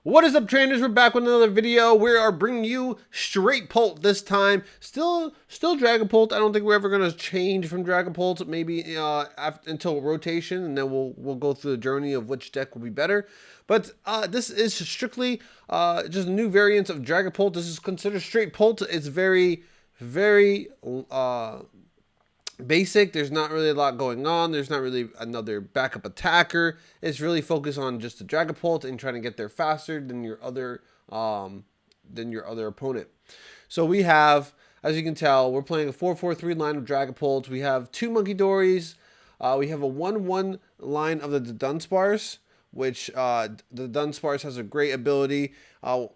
What is up, trainers? We're back with another video. We are bringing you Straight Pult this time. Still Dragapult. I don't think we're ever gonna change from Dragapult. Maybe until rotation, and then we'll go through the journey of which deck will be better. But this is strictly just a new variant of Dragapult. This is considered Straight Pult. It's very basic. There's not really a lot going on. There's not really another backup attacker. It's really focused on just the Dragapult and trying to get there faster than your other opponent. So we have, as you can tell, we're playing a 4-4-3 line of Dragapult. We have two Monkey Dories. We have a 1-1 line of the Dunsparce, which the Dunsparce has a great ability.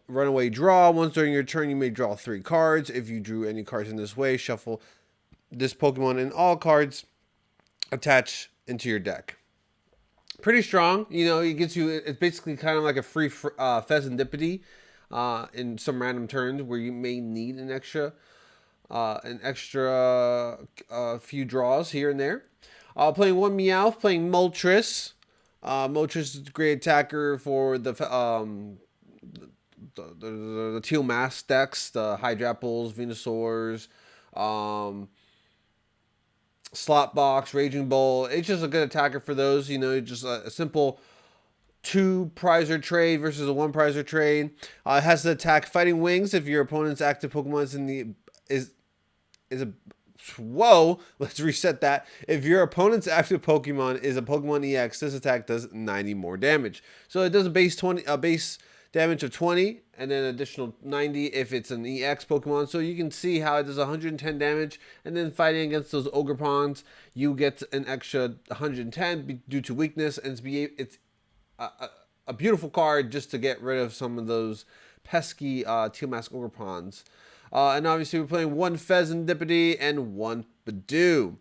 Runaway draw. Once during your turn, you may draw 3 cards. If you drew any cards in this way, shuffle this Pokemon and all cards attach into your deck. Pretty strong. You know, it gets you, it's basically kind of like a free Pheasantipity in some random turns where you may need an extra few draws here and there. Playing one Meowth, playing Moltres. Moltres is a great attacker for the Teal Mask decks, the Hydrapults, Venusaurs, Slot Box, Raging Bull. It's just a good attacker for those. You know, just a simple 2 prizer trade versus a 1 prizer trade. It has the attack Fighting Wings if your opponent's active Pokemon is a whoa. Let's reset that. If your opponent's active Pokemon is a Pokemon EX, this attack does 90 more damage. So it does a base damage of 20 and then additional 90 if it's an EX Pokemon. So you can see how it does 110 damage, and then fighting against those Ogrepons, you get an extra 110 due to weakness, and it's a beautiful card just to get rid of some of those pesky Teal Mask Ogrepons. And obviously we're playing one Pheasantipity and one Badoo.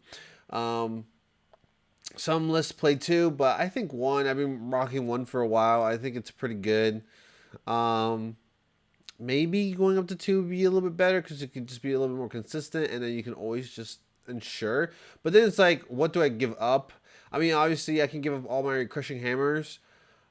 Some lists play 2, but I think 1. I've been rocking 1 for a while. I think it's pretty good. Maybe going up to 2 would be a little bit better because it could just be a little bit more consistent, and then you can always just ensure. But then it's like, what do I give up? I mean, obviously I can give up all my Crushing Hammers.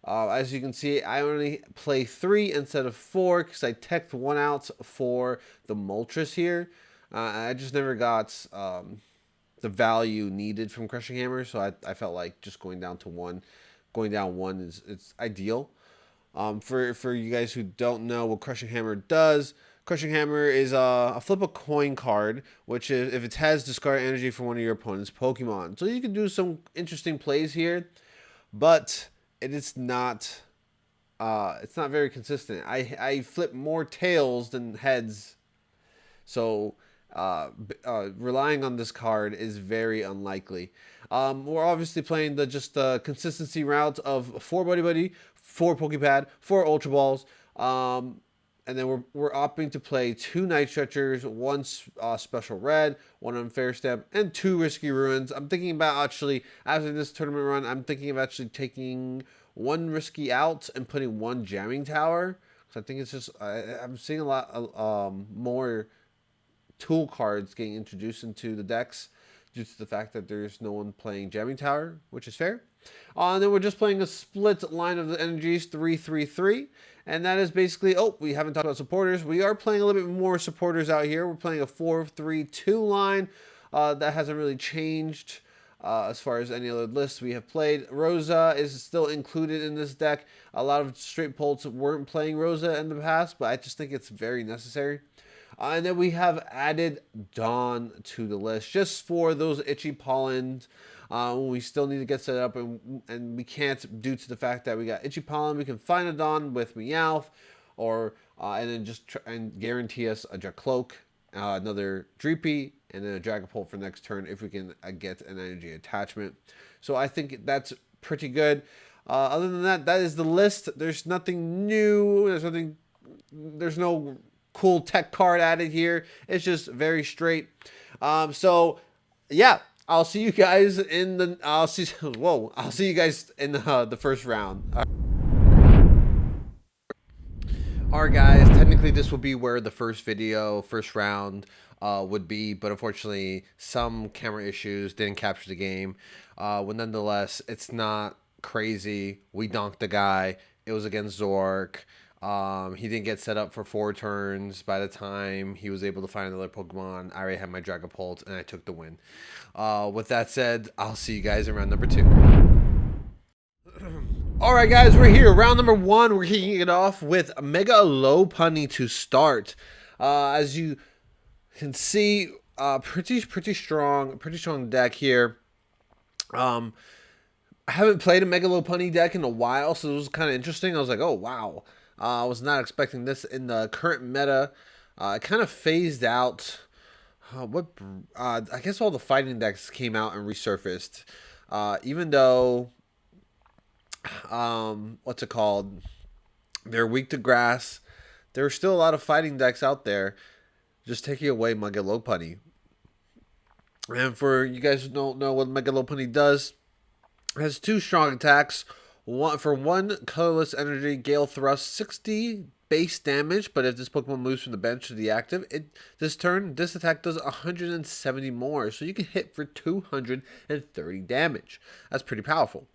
As you can see, I only play 3 instead of 4 because I teched 1 out for the Moltres here. I just never got the value needed from Crushing Hammer, so I felt like just going down 1 is ideal. For you guys who don't know what Crushing Hammer does, Crushing Hammer is a flip a coin card, which is, if it has, discard energy from one of your opponent's Pokemon. So you can do some interesting plays here, but it is not it's not very consistent. I flip more tails than heads, so relying on this card is very unlikely. We're obviously playing the consistency route of 4 Buddy Buddy, 4 Pokepad, 4 Ultra Balls, and then we're opting to play 2 Night Stretchers, 1 Special Red, 1 Unfair Step, and 2 Risky Ruins. I'm thinking about actually, after this tournament run, I'm thinking of actually taking 1 Risky out and putting 1 Jamming Tower. So I think it's just, I'm seeing a lot more tool cards getting introduced into the decks due to the fact that there's no one playing Jamming Tower, which is fair. And then we're just playing a split line of the energies, 3-3-3. And that is basically, we haven't talked about supporters. We are playing a little bit more supporters out here. We're playing a 4-3-2 line. That hasn't really changed as far as any other lists we have played. Rosa is still included in this deck. A lot of Straight Pults weren't playing Rosa in the past, but I just think it's very necessary. And then we have added Dawn to the list just for those itchy pollens. We still need to get set up, and we can't due to the fact that we got itchy pollen. We can find a Dawn with Meowth, or and then just try and guarantee us a Dracloak, another Dreepy, and then a Dragapult for next turn if we can get an energy attachment. So I think that's pretty good. Other than that, that is the list. There's nothing new. There's no cool tech card added here. It's just very straight. So yeah, I'll see you guys in the I'll see you guys in the first round. Alright guys, technically this will be where the first round would be, but unfortunately some camera issues didn't capture the game. Well, nonetheless, it's not crazy. We donked the guy. It was against Zork. He didn't get set up for 4 turns. By the time he was able to find another Pokemon, I already had my Dragapult, and I took the win. With that said, I'll see you guys in round number 2. All right, guys, we're here. Round number 1, we're kicking it off with Mega Lopunny to start. As you can see, pretty strong deck here. I haven't played a Mega Lopunny deck in a while, so it was kind of interesting. I was like, oh wow, I was not expecting this in the current meta. It kind of phased out. I guess all the fighting decks came out and resurfaced. Even though, what's it called? They're weak to grass. There are still a lot of fighting decks out there. Just taking away Mega Lopunny. And for you guys who don't know what Mega Lopunny does, it has 2 strong attacks. For 1 colorless energy, Gale Thrust 60 base damage, but if this Pokemon moves from the bench to the active, this turn, this attack does 170 more, so you can hit for 230 damage. That's pretty powerful.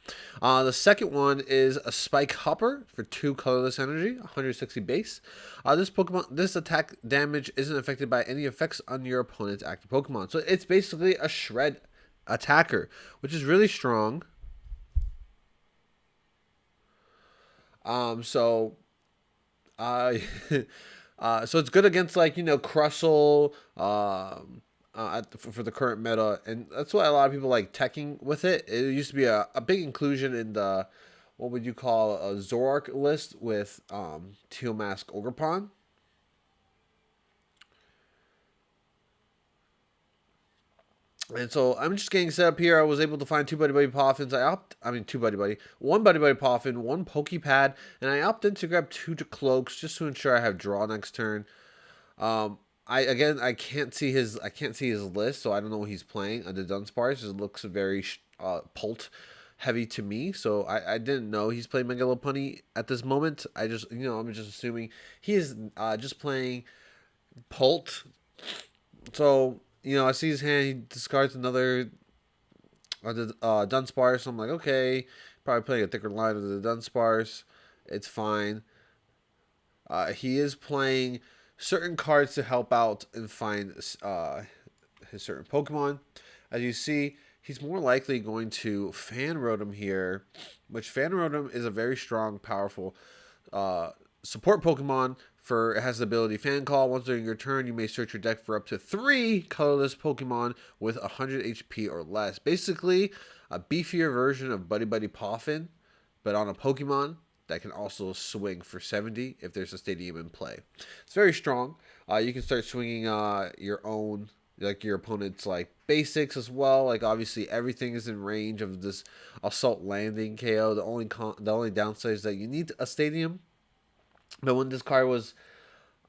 The second one is a Spike Hopper for 2 colorless energy, 160 base. This attack damage isn't affected by any effects on your opponent's active Pokemon, so it's basically a shred attacker, which is really strong. So it's good against, like, Crustle, for the current meta, and that's why a lot of people like teching with it. It used to be a big inclusion in the, what would you call, a Zoroark list with Teal Mask Ogerpon. And so I'm just getting set up here. I was able to find 2 Buddy Buddy Poffins. One Buddy Buddy Poffin, 1 Pokepad, and I opted to grab 2 Cloaks just to ensure I have draw next turn. I can't see his list, so I don't know what he's playing. The Dunsparce, it looks very Pult heavy to me, so I didn't know he's playing Mega Lopunny at this moment. I'm just assuming he is just playing Pult. So, I see his hand. He discards another Dunsparce. So I'm like, okay, probably playing a thicker line of the Dunsparce. It's fine. He is playing certain cards to help out and find his certain Pokemon. As you see, he's more likely going to Fan Rotom here, which Fan Rotom is a very strong, powerful support Pokemon. It has the ability Fan Call. Once during your turn, you may search your deck for up to 3 colorless Pokemon with 100 HP or less. Basically, a beefier version of Buddy Buddy Poffin, but on a Pokemon that can also swing for 70 if there's a stadium in play. It's very strong. You can start swinging your own, like your opponent's like basics as well. Like obviously everything is in range of this Assault Landing KO. The only downside is that you need a stadium. But when this card was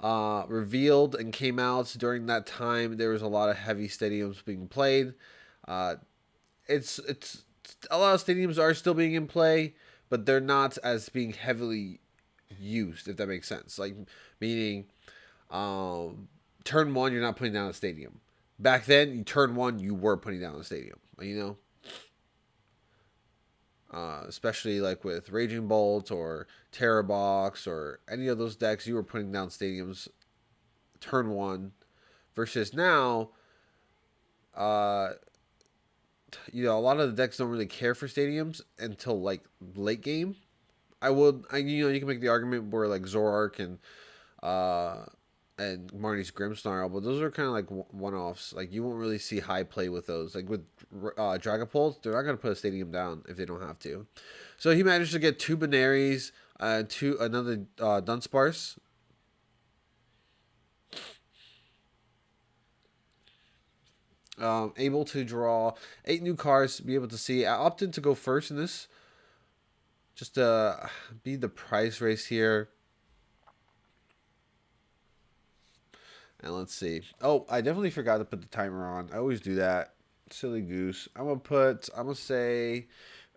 revealed and came out during that time, there was a lot of heavy stadiums being played. It's a lot of stadiums are still being in play, but they're not as being heavily used, if that makes sense. Like, meaning, turn 1, you're not putting down a stadium. Back then, turn 1, you were putting down a stadium. Especially like with Raging Bolt or Terra Box or any of those decks, you were putting down stadiums turn 1. Versus now, a lot of the decks don't really care for stadiums until like late game. You can make the argument where like Zoroark and Marnie's Grimmsnarl, but those are kind of like one-offs. Like, you won't really see high play with those. Like with Dragapult, they're not going to put a stadium down if they don't have to. So he managed to get 2 Binaries, another Dunsparce. Able to draw 8 new cards to be able to see. I opted to go first in this, just to be the price race here. And let's see. Oh, I definitely forgot to put the timer on. I always do that. Silly goose. I'm gonna say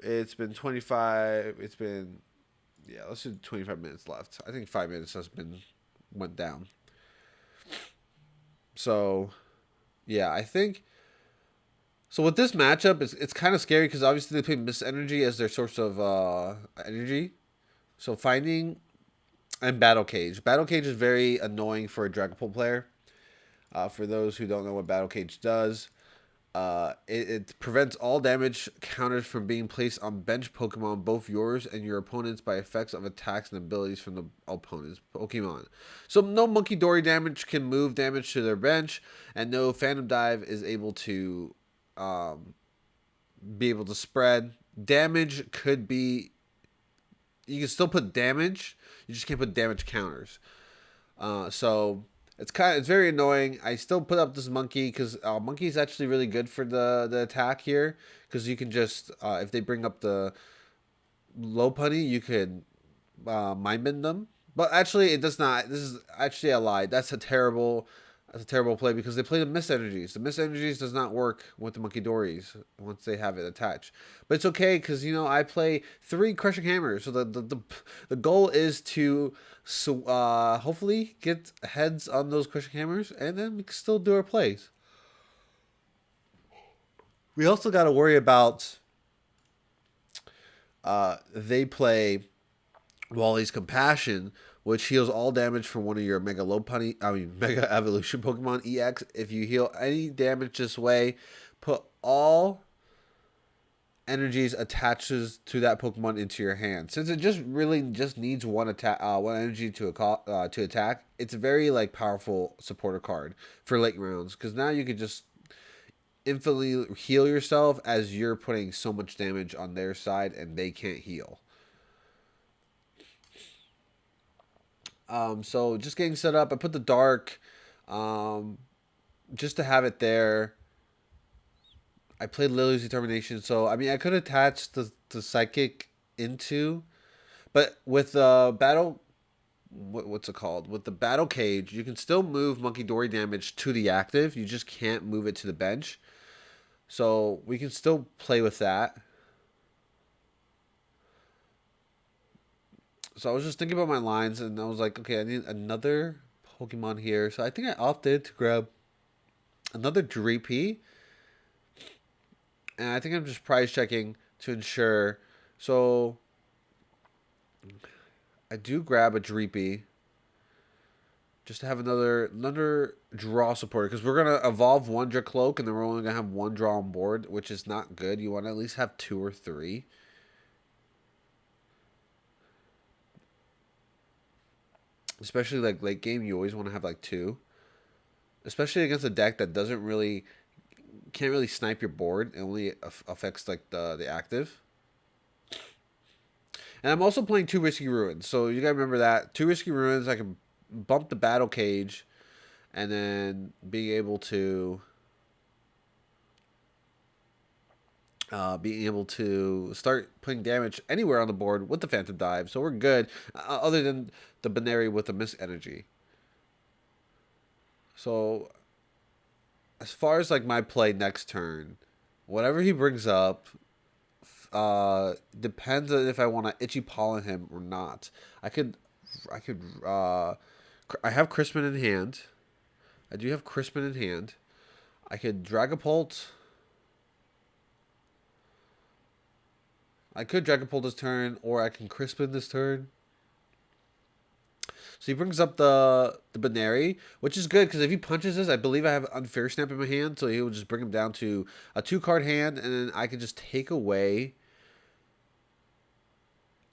it's been 25. Let's do 25 minutes left. I think 5 minutes went down. So, yeah, I think. So with this matchup, it's kind of scary because obviously they play Mist Energy as their source of energy. So finding And Battle Cage. Battle Cage is very annoying for a Dragapult player. For those who don't know what Battle Cage does, it prevents all damage counters from being placed on bench Pokemon, both yours and your opponent's, by effects of attacks and abilities from the opponent's Pokemon. So no Monkey Dory damage can move damage to their bench, and no Phantom Dive is able to be able to spread. Damage could be... You can still put damage, you just can't put damage counters. So it's very annoying. I still put up this monkey because monkey is actually really good for the attack here, because you can just if they bring up the low punny, you could mind bend them. But actually, it does not. This is actually a lie. That's a terrible play, because they play the Mist Energies. The Mist Energies does not work with the Monkey Dories once they have it attached. But it's okay, because I play 3 Crushing Hammers. So the goal is to hopefully get heads on those Crushing Hammers, and then we can still do our plays. We also got to worry about they play Wally's Compassion, which heals all damage from one of your Mega Evolution Pokemon EX. If you heal any damage this way, put all energies attaches to that Pokemon into your hand. Since it really needs one energy to attack, it's a very powerful supporter card for late rounds, because now you could just infinitely heal yourself as you're putting so much damage on their side and they can't heal. So just getting set up. I put the dark, just to have it there. I played Lily's Determination, so I mean I could attach the psychic into, but with the battle, what's it called? With the Battle Cage, you can still move Monkey Dory damage to the active. You just can't move it to the bench. So we can still play with that. So I was just thinking about my lines, and I was like, okay, I need another Pokemon here. So I think I opted to grab another Dreepy. And I think I'm just price checking to ensure. So I do grab a Dreepy just to have another draw supporter, because we're going to evolve one Dracloak, and then we're only going to have one draw on board, which is not good. You want to at least have 2 or 3. Especially late game, you always want to have 2. Especially against a deck that can't really snipe your board. It only affects the active. And I'm also playing 2 Risky Ruins. So you gotta remember that. 2 Risky Ruins, I can bump the Battle Cage, and then being able to start putting damage anywhere on the board with the Phantom Dive. So we're good, other than the Binary with the Mist Energy. So as far as my play next turn, whatever he brings up depends on if I want to Itchy Pollen him or not. I have Crispin in hand. I do have Crispin in hand. I could Dragapult. I could Dragapult this turn, or I can Crispin this turn. So he brings up the Binary, which is good, because if he punches this, I believe I have Unfair Snap in my hand, so he will just bring him down to a 2-card hand, and then I can just take away.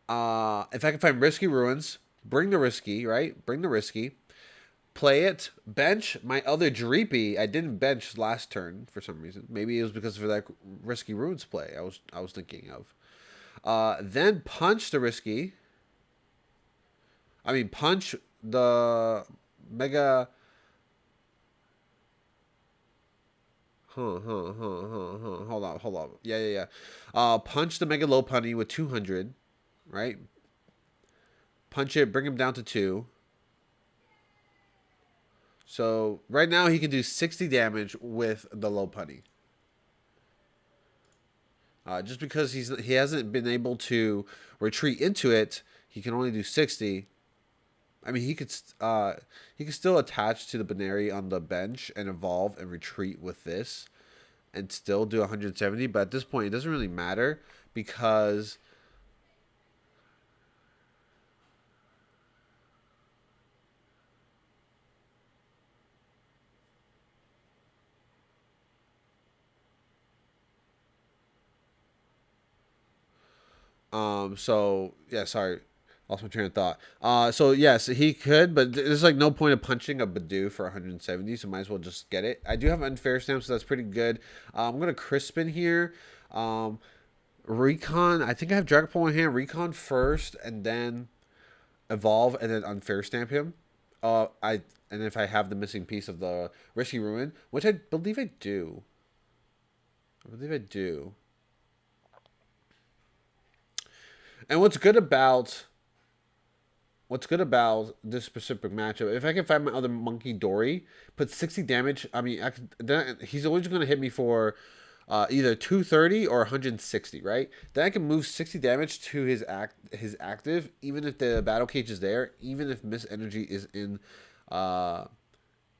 If I can find Risky Ruins, bring the Risky, right? Bring the Risky. Play it. Bench my other Dreepy. I didn't bench last turn for some reason. Maybe it was because of that Risky Ruins play I was thinking of. Then punch the Risky. I mean, punch the Mega. Hold on. Yeah. Punch the Mega Low Punny with 200, right? Punch it, bring him down to 2. So right now he can do 60 damage with the Low Punny. Just because he hasn't been able to retreat into it, he can only do 60. I mean, he could still attach to the Binary on the bench and evolve and retreat with this, and still do 170. But at this point, it doesn't really matter, because So yeah, sorry, lost my train of thought. So yes, he could, but there's like no point of punching a Badoo for 170, so might as well just get it. I do have unfair stamp, so that's pretty good. I'm gonna Crispin here. Um, Recon. I think I have Dragapult in hand. Recon first, and then evolve, and then unfair stamp him. I and if I have the missing piece of the Risky Ruin, which I believe I do. I believe I do. And what's good about this specific matchup, if I can find my other Monkey Dory, put 60 damage. I mean, then he's always going to hit me for either 230 or 160, right? Then I can move 60 damage to his active, even if the battle cage is there, even if Miss Energy uh,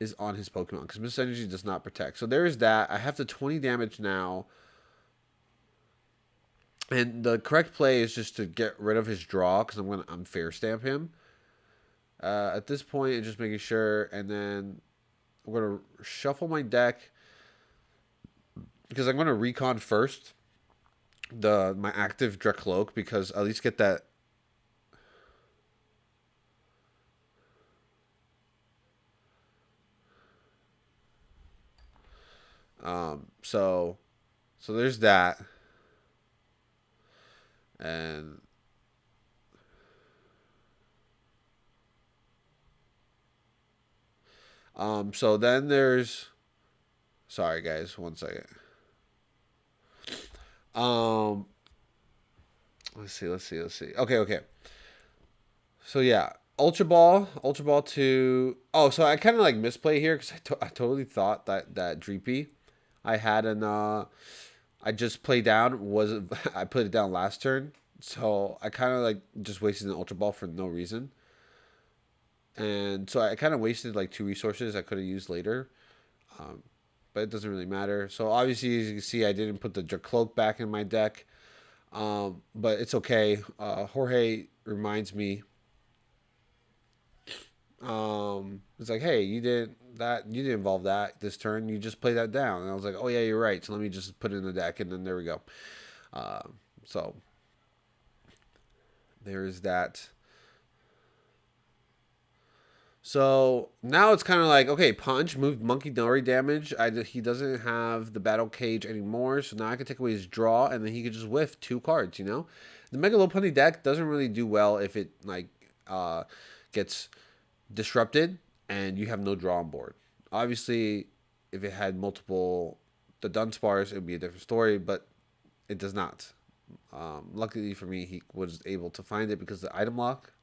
is on his Pokemon, because Miss Energy does not protect. So there is that. I have the 20 damage now. And the correct play is just to get rid of his draw, because I'm going to unfair stamp him. At this point, it's just making sure, and then I'm going to shuffle my deck, because I'm going to recon first my active Dracloak, because at least get that. So there's that, and so then there's. Sorry guys, one second. Um, let's see. Okay. So yeah, Ultra Ball 2. Oh, so I kind of like misplay here, because I totally thought that Dreepy I had I just played down was I put it down last turn, so I kind of like just wasted an Ultra Ball for no reason, and so I kind of wasted like 2 resources I could have used later. Um, but it doesn't really matter. So obviously, as you can see, I didn't put the Dracloak back in my deck. But it's okay. Jorge reminds me. It's like, hey, you didn't involve that this turn. You just play that down. And I was like, oh yeah, you're right. So let me just put it in the deck, and then there we go. So there's that. So now it's kind of like, okay, punch, moved Monkey Dory damage. He doesn't have the battle cage anymore, so now I can take away his draw, and then he could just whiff 2 cards, you know? The Mega Lopunny deck doesn't really do well if it, like, gets disrupted and you have no draw on board. Obviously, if it had the Dunsparce, it would be a different story, but it does not. Luckily for me, he was able to find it because of the item lock.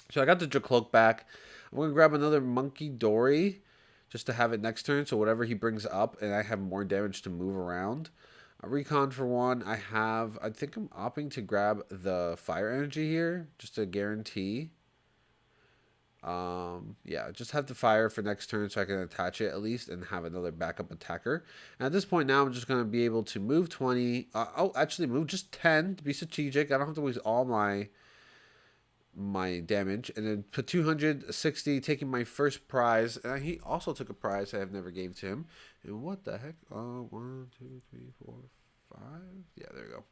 So I got the Dracloak back. I'm going to grab another Monkey Dory just to have it next turn. So whatever he brings up, and I have more damage to move around. A Recon for 1. I think I'm opting to grab the Fire Energy here just to guarantee. Yeah, just have the Fire for next turn so I can attach it at least and have another backup attacker. And at this point now, I'm just going to be able to move 20. Actually move just 10 to be strategic. I don't have to waste all my damage, and then put 260, taking my first prize. And he also took a prize I have never gave to him. And what the heck? 1, 2, 3, 4, 5. Yeah, there you go.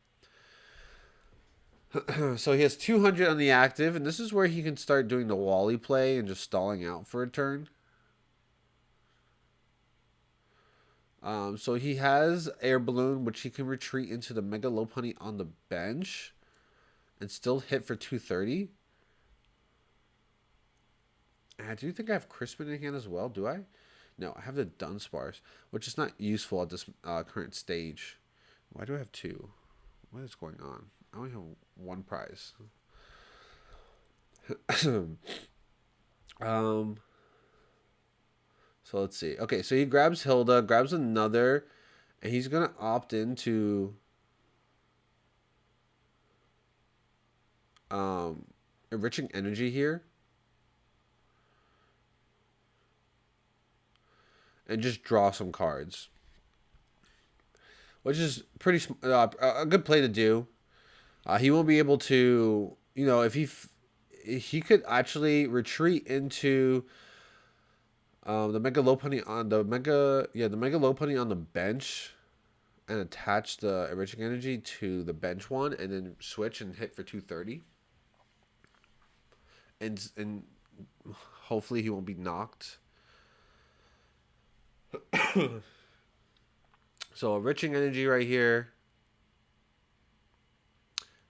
So he has 200 on the active, and this is where he can start doing the Wally play and just stalling out for a turn. So he has Air Balloon, which he can retreat into the Mega Lopunny on the bench and still hit for 230. I do think I have Crispin in hand as well. Do I? No, I have the Dunsparce, which is not useful at this current stage. Why do I have 2? What is going on? I only have 1 prize. So let's see. Okay, so he grabs Hilda, grabs another, and he's gonna opt into enriching energy here. And just draw some cards, which is a good play to do. He won't be able to, if he could actually retreat into the Mega Lopunny on the Mega Lopunny on the bench, and attach the enriching energy to the bench one, and then switch and hit for 230. And hopefully he won't be knocked. So enriching energy right here.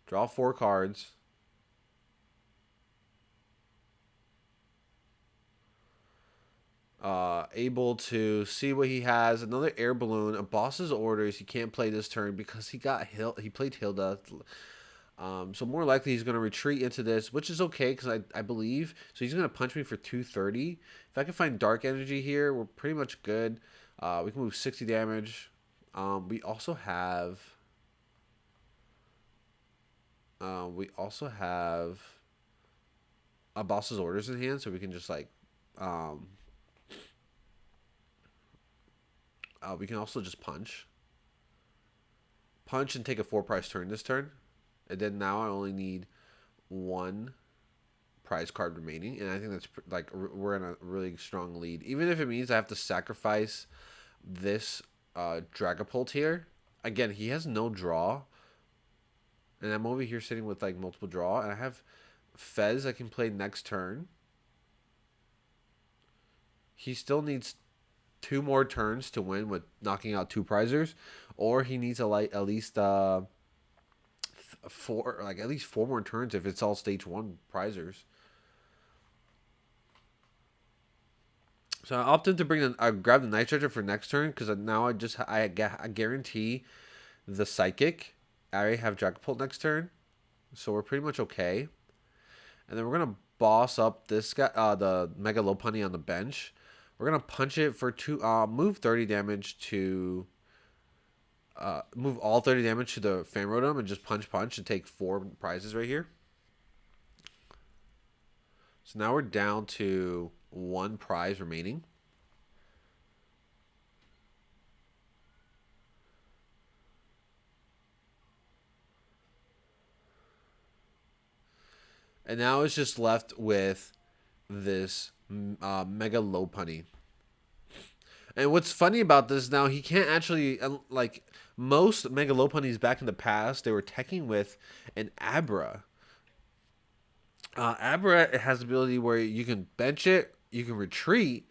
Draw 4 cards. Able to see what he has. Another air balloon. A boss's orders. He can't play this turn because he played Hilda. So more likely he's going to retreat into this, which is okay because I believe. So he's going to punch me for 230. If I can find dark energy here, we're pretty much good. We can move 60 damage. We also have a boss's orders in hand, so we can just like we can also just punch and take a 4-prize turn this turn. And then now I only need 1 prize card remaining. And I think that's like we're in a really strong lead. Even if it means I have to sacrifice this Dragapult here. Again, he has no draw. And I'm over here sitting with like multiple draw. And I have Fez I can play next turn. He still needs 2 more turns to win with knocking out 2 prizers. Or he needs at least 4 more turns if it's all stage 1 prizers. So I opted to grab the Night Treasure for next turn because now I guarantee the Psychic. I already have Dragapult next turn, so we're pretty much okay. And then we're gonna boss up this guy, the Mega Lopunny on the bench. We're gonna punch it for 2. Move 30 damage to. Move all 30 damage to the Fanrodom and just punch and take 4 prizes right here. So now we're down to 1 prize remaining. And now it's just left with this Mega Lopunny. And what's funny about this now, he can't actually, like, most Mega Lopunnies back in the past, they were teching with an Abra. Abra has the ability where you can bench it, you can retreat,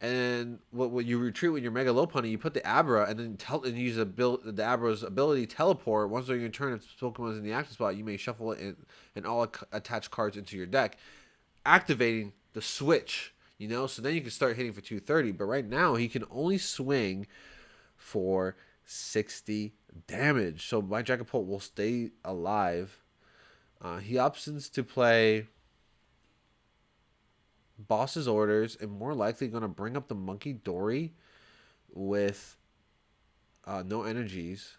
and when you retreat with your Mega Lopunny, you put the Abra and then use the Abra's ability teleport. Once during your turn, if Pokemon is in the active spot, you may shuffle it and all attached cards into your deck, activating the switch. So then you can start hitting for 230. But right now, he can only swing for 60 damage. So my Dragapult will stay alive. He opts to play Boss's Orders and more likely going to bring up the Monkey Dory with no energies.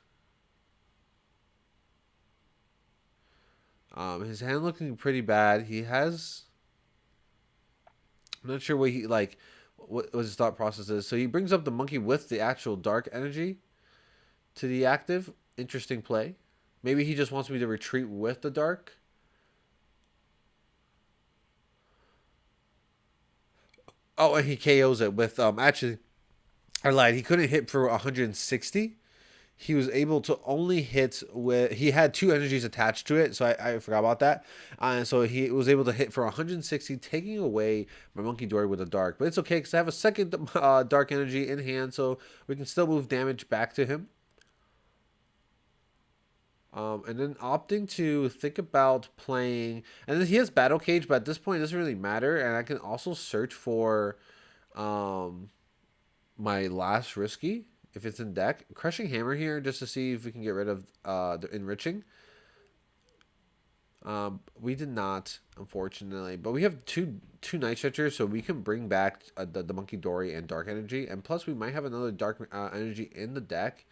His hand looking pretty bad. He has... I'm not sure what his thought process is. So he brings up the monkey with the actual dark energy to the active. Interesting play. Maybe he just wants me to retreat with the dark. Oh, and he KOs it with actually, I lied. He couldn't hit for 160. He was able to only hit with... He had 2 energies attached to it, so I forgot about that. And so he was able to hit for 160, taking away my Monkey Dory with a dark. But it's okay, because I have a second dark energy in hand, so we can still move damage back to him. And then opting to think about playing... And then he has Battle Cage, but at this point it doesn't really matter. And I can also search for my last Risky, if it's in deck. Crushing Hammer here, just to see if we can get rid of the Enriching. We did not, unfortunately. But we have two Night Stretchers, so we can bring back the Monkey Dory and Dark Energy. And plus, we might have another Dark Energy in the deck.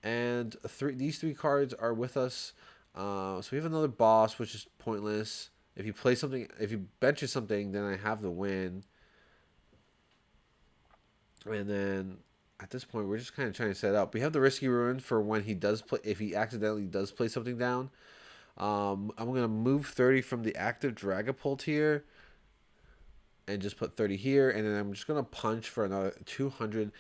And these 3 cards are with us. So we have another boss, which is pointless. If you benches something, then I have the win. And then at this point, we're just kind of trying to set it up. We have the Risky Ruin for when he does play, if he accidentally does play something down. I'm going to move 30 from the active Dragapult here and just put 30 here. And then I'm just going to punch for another 200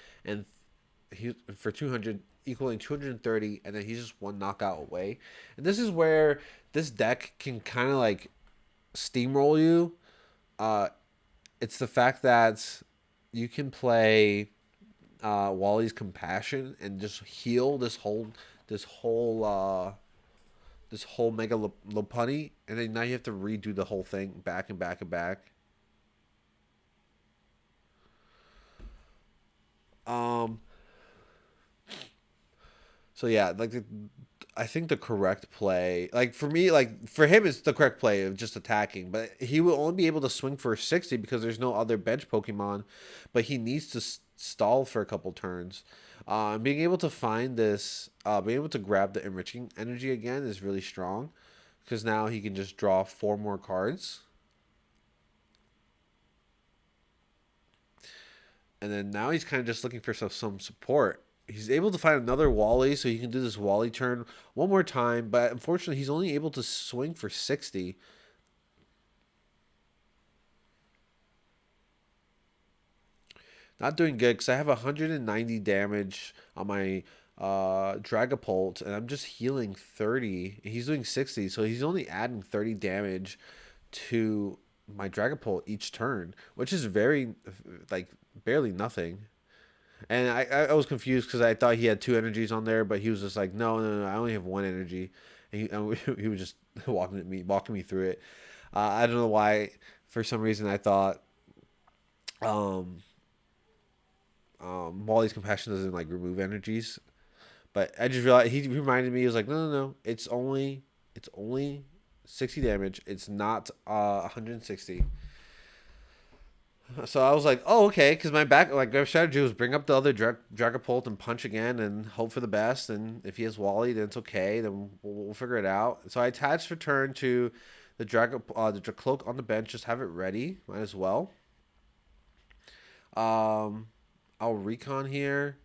for 200 equaling 230, and then he's just one knockout away. And this is where this deck can kind of like steamroll you. Uh, it's the fact that you can play Wally's Compassion and just heal this whole this whole Mega Lopunny, and then now you have to redo the whole thing back and back and back. Um, so yeah, like I think the correct play, like for me, like for him, it's the correct play of just attacking. But he will only be able to swing for 60 because there's no other bench Pokemon. But he needs to stall for a couple turns. Being able to find this, being able to grab the enriching energy again is really strong, because now he can just draw 4 more cards. And then now he's kind of just looking for some support. He's able to find another Wally, so he can do this Wally turn one more time. But unfortunately, he's only able to swing for 60. Not doing good because I have 190 damage on my Dragapult, and I'm just healing 30. He's doing 60, so he's only adding 30 damage to my Dragapult each turn, which is very, like, barely nothing. And I was confused because I thought he had 2 energies on there, but he was just like, no, no, no, I only have 1 energy. He was just walking me through it. I don't know why. For some reason, I thought um, Wally's Compassion doesn't like remove energies, but I just realized he reminded me. He was like, no, no, no, it's only 60 damage. It's not 160. So I was like, oh, okay, because my strategy was bring up the other Dragapult and punch again and hope for the best. And if he has Wally, then it's okay. Then we'll figure it out. So I attached return to the the Dracloak on the bench. Just have it ready. Might as well. Um, I'll recon here.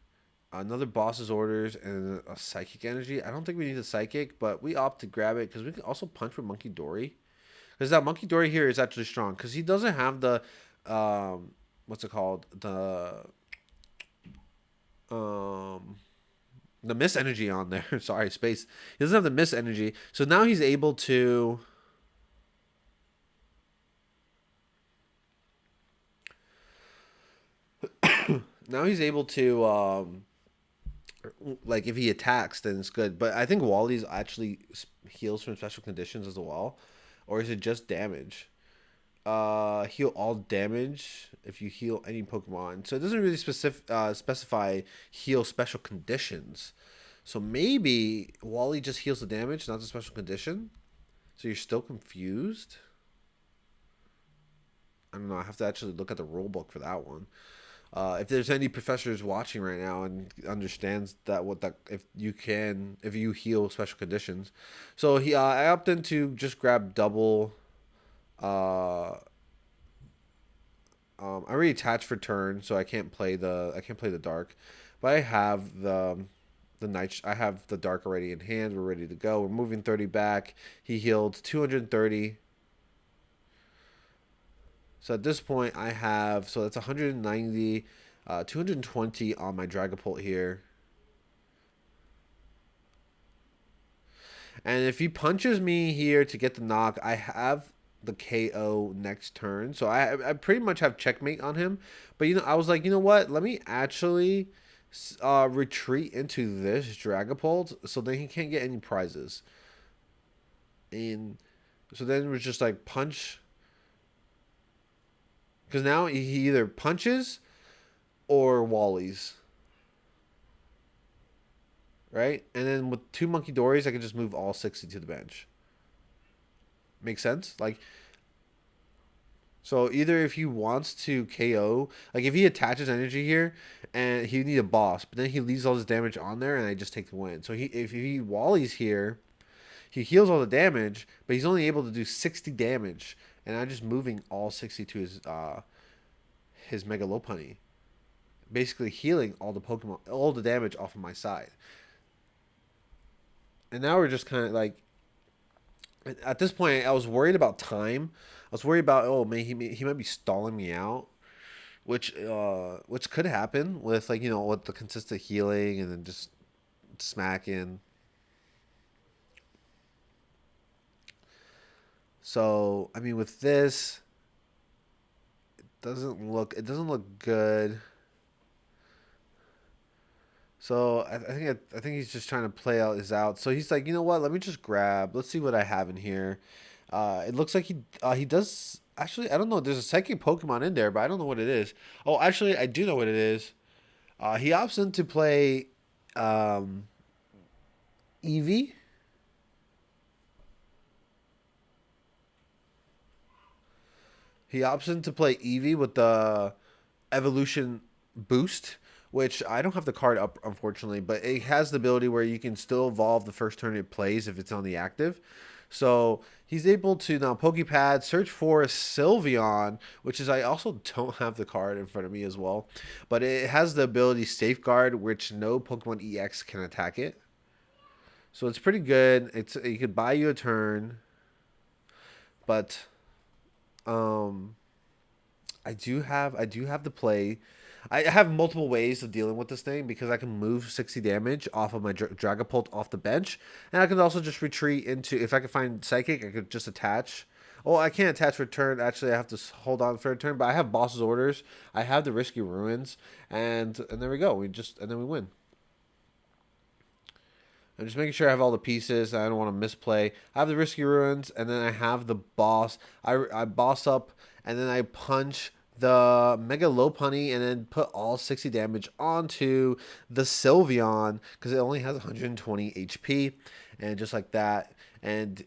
Another boss's orders and a psychic energy. I don't think we need a psychic, but we opt to grab it because we can also punch with Monkey Dory. Because that Monkey Dory here is actually strong because he doesn't have the what's it called, um the miss energy on there. Sorry, space. He doesn't have the miss energy, so now he's able to like if he attacks, then it's good. But I think Wally's actually heals from special conditions as well, or is it just damage? Heal all damage if you heal any Pokemon. So it doesn't really specify heal special conditions. So maybe Wally just heals the damage, not the special condition. So you're still confused. I don't know. I have to actually look at the rule book for that one. If there's any professors watching right now and understands that if you heal special conditions, so I opted to just grab double. Uh, I already attached for turn, so I can't play the dark, but I have the night. I have the dark already in hand. We're ready to go. We're moving 30 back. He healed 230. So at this point, that's 190, 220 on my Dragapult here. And if he punches me here to get the knock, I have the KO next turn. So I pretty much have checkmate on him. But I was like, you know what? Let me actually retreat into this Dragapult so then he can't get any prizes. And so then it was just like punch. Because now he either punches or Wallies. Right? And then with 2 Monkey Dories, I can just move all 60 to the bench. Make sense? Like, so either if he wants to KO, like if he attaches energy here and he need a boss, but then he leaves all his damage on there and I just take the win. So if he Wallies here, he heals all the damage, but he's only able to do 60 damage, and I'm just moving all 60 to his Mega Lopunny, basically healing all the Pokemon, all the damage off of my side. And now we're just kind of like, at this point, I was worried about time. I was worried about, oh man, he might be stalling me out, which could happen with, like, with the consistent healing, and then just smacking. So I mean, with this, it doesn't look good. So I think he's just trying to play out his out. So he's like, you know what? Let me just grab. Let's see what I have in here. It looks like he does actually. I don't know. There's a psychic Pokemon in there, but I don't know what it is. Oh, actually, I do know what it is. He opts in to play um, Eevee. He opts in to play Eevee with the evolution boost, which I don't have the card up, unfortunately, but it has the ability where you can still evolve the first turn it plays if it's on the active. So he's able to now Pokepad search for a Sylveon, which is I also don't have the card in front of me as well, but it has the ability Safeguard, which no Pokemon EX can attack it. So it's pretty good. It could buy you a turn, but um, I do have the play. I have multiple ways of dealing with this thing because I can move 60 damage off of my Dragapult off the bench, and I can also just retreat into. If I could find Psychic, I could just attach. Oh, I can't attach return. Actually, I have to hold on for a turn. But I have Boss's Orders. I have the Risky Ruins, and there we go. And then we win. I'm just making sure I have all the pieces. I don't want to misplay. I have the Risky Ruins, and then I have the boss. I boss up, and then I punch the Mega Lopunny, and then put all 60 damage onto the Sylveon, because it only has 120 HP, and just like that. And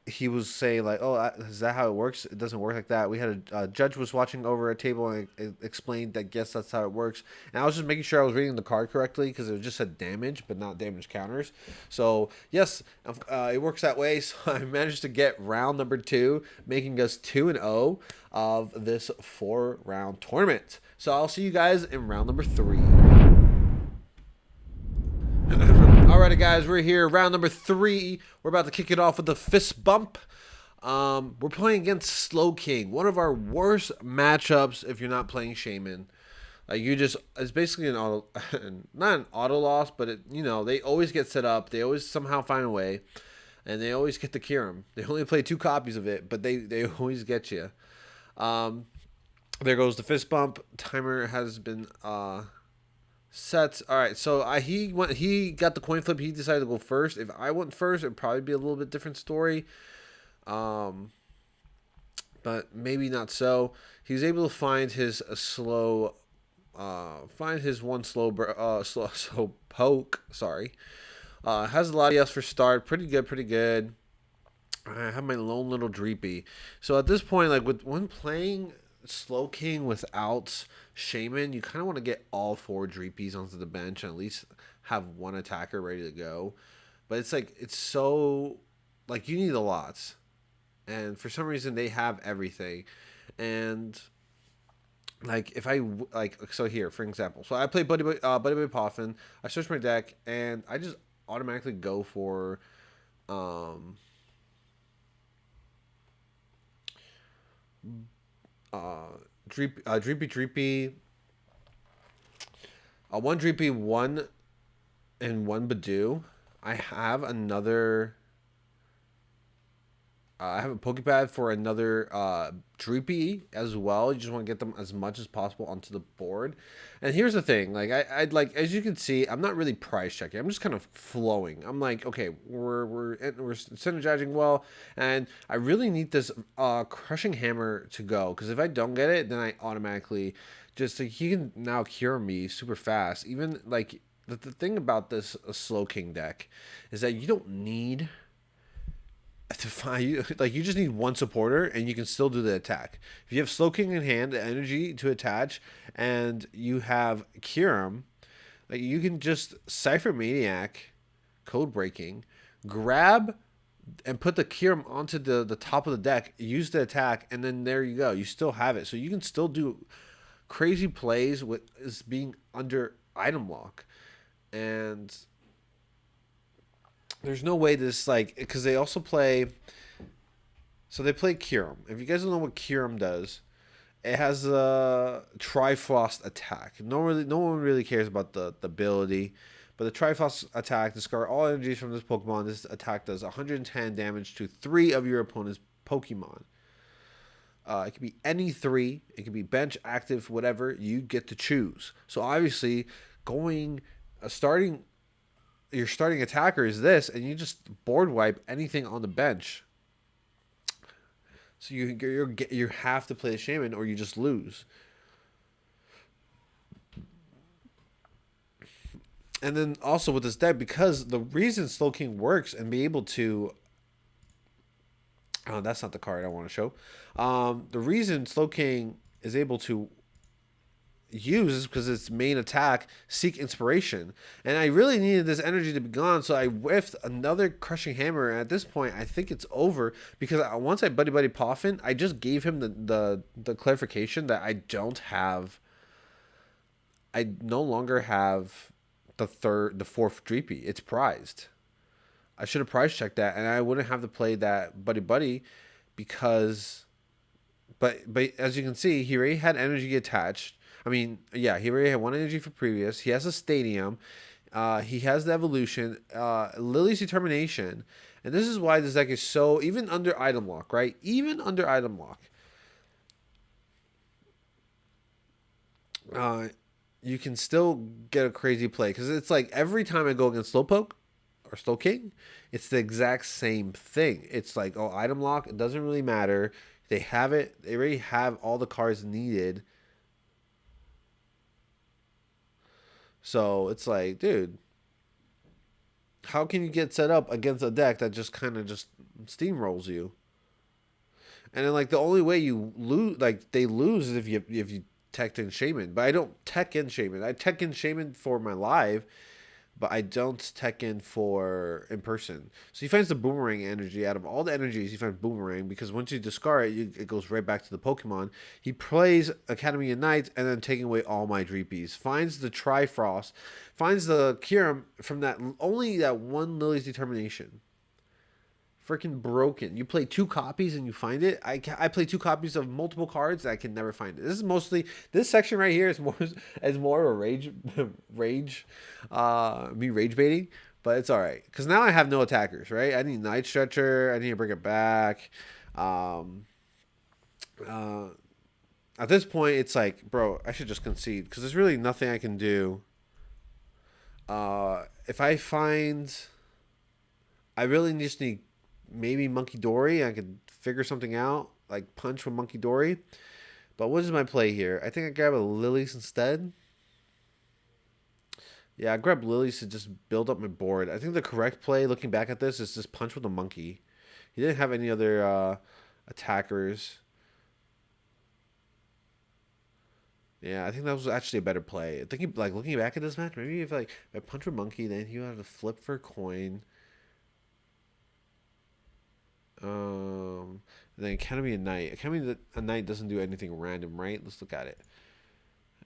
he was saying like, "Oh, is that how it works? It doesn't work like that." We had a judge was watching over a table and it explained that yes, that's how it works. And I was just making sure I was reading the card correctly because it just said damage, but not damage counters. So yes, it works that way. So I managed to get round number 2, making us 2-0 of this 4-round tournament. So I'll see you guys in round number 3. Alrighty, guys, we're here. Round number 3. We're about to kick it off with the fist bump. We're playing against Slowking, one of our worst matchups if you're not playing Shaman. It's basically an auto, not an auto loss, but they always get set up. They always somehow find a way, and they always get the Kyurem. They only play 2 copies of it, but they always get you. There goes the fist bump. Timer has been sets. All right, so he got the coin flip. He decided to go first. If I went first, it'd probably be a little bit different story. But maybe not so. He was able to find his one slow poke. Sorry. Has a lot of yes for start. Pretty good. I have my lone little Dreepy. So at this point, like when playing Slowking without Shaman, you kind of want to get all 4 Dreepies onto the bench and at least have one attacker ready to go. But it's so like you need a lot, and for some reason they have everything. And like if I so here for example, so I play Buddy Boy Poffin. I search my deck and I just automatically go for Dreepy, one Dreepy, one and one Badoo. I have another. I have a Pokepad for another Dreepy as well. You just want to get them as much as possible onto the board. And here's the thing, like I'd like, as you can see, I'm not really price checking. I'm just kind of flowing. I'm like, okay, we're synergizing well, and I really need this crushing hammer to go, because if I don't get it, then I automatically just like he can now cure me super fast. Even like the thing about this Slowking deck is that you don't need to find you, like you just need one supporter and you can still do the attack. If you have Slowking in hand, the energy to attach, and you have Kyurem, like you can just Cypher Maniac, Code Breaking, grab and put the Kyurem onto the top of the deck, use the attack, and then there you go. You still have it. So you can still do crazy plays with is being under item lock. And there's no way this, like, because they also play, so they play Kyurem. If you guys don't know what Kyurem does, it has a Trifrost attack. No one really cares about the ability, But the Triforce attack, discard all energies from this Pokemon. This attack does 110 damage to 3 of your opponent's Pokemon. It could be any 3. It could be bench, active, whatever. You get to choose. So obviously, going starting your starting attacker is this, and you just board wipe anything on the bench. So you have to play the Shaman, or you just lose. And then also with this deck, because the reason Slowking works and be able to... Oh, that's not the card I want to show. The reason Slowking is able to use is because its main attack, Seek Inspiration. And I really needed this energy to be gone, so I whiffed another Crushing Hammer. And at this point, I think it's over, because once I Buddy Poffin, I just gave him the clarification that I no longer have the 4th Dreepy. It's prized. I should have prize checked that, and I wouldn't have to play that Buddy because, but as you can see, he already had energy attached. I mean, yeah, he already had 1 energy for previous. He has a Stadium. He has the Evolution, Lily's Determination, and this is why this deck is so, even under item lock, right? Even under item lock, you can still get a crazy play, because it's like every time I go against Slowpoke or Slowking, it's the exact same thing. It's like, oh, item lock, it doesn't really matter. They have it. They already have all the cards needed. So it's like, dude, how can you get set up against a deck that just kind of just steamrolls you? And then like the only way you lose, like they lose, is if you tech in Shaman. But I don't tech in Shaman. I tech in Shaman for my live, but I don't tech in for in person. So he finds the Boomerang energy. Out of all the energies, he finds Boomerang, because once you discard it, it goes right back to the Pokemon. He plays Academy of Night, and then taking away all my Dreepies. Finds the Trifrost. Finds the Kyurem from only that 1 Lily's Determination. Freaking broken. You play 2 copies and you find it. I play 2 copies of multiple cards. I can never find it. This is mostly, this section right here is more of a rage me rage baiting, but it's all right, because now I have no attackers, right? I need Night Stretcher. I need to bring it back. At this point, it's like, bro, I should just concede, because there's really nothing I can do. If I find, I really just need maybe Monkey Dory. I could figure something out, like punch from Monkey Dory. But what is my play here? I think I grab a Lilies instead. Yeah, I grab Lilies to just build up my board. I think the correct play, looking back at this, is just punch with a Monkey. He didn't have any other attackers. Yeah, I think that was actually a better play. I think, like, looking back at this match, maybe if I punch with Monkey, then he would have to flip for a coin. Then Academy of Night. Academy of Night doesn't do anything random, right? Let's look at it.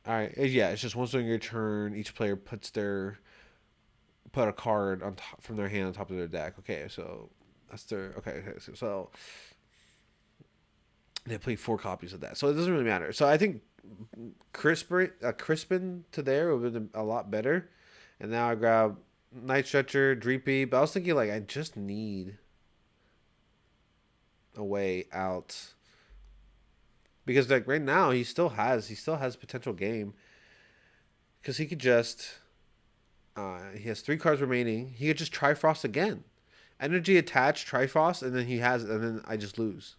All right, yeah, it's just once during your turn, each player put a card on top from their hand on top of their deck. Okay, so that's their so they play 4 copies of that, so it doesn't really matter. So I think Crispin to there would have been a lot better. And now I grab Night Stretcher, Dreepy, but I was thinking, like, I just need a way out, because like right now he still has potential game, because he could just he has 3 cards remaining. He could just Trifrost again, energy attached Trifrost, and then I just lose.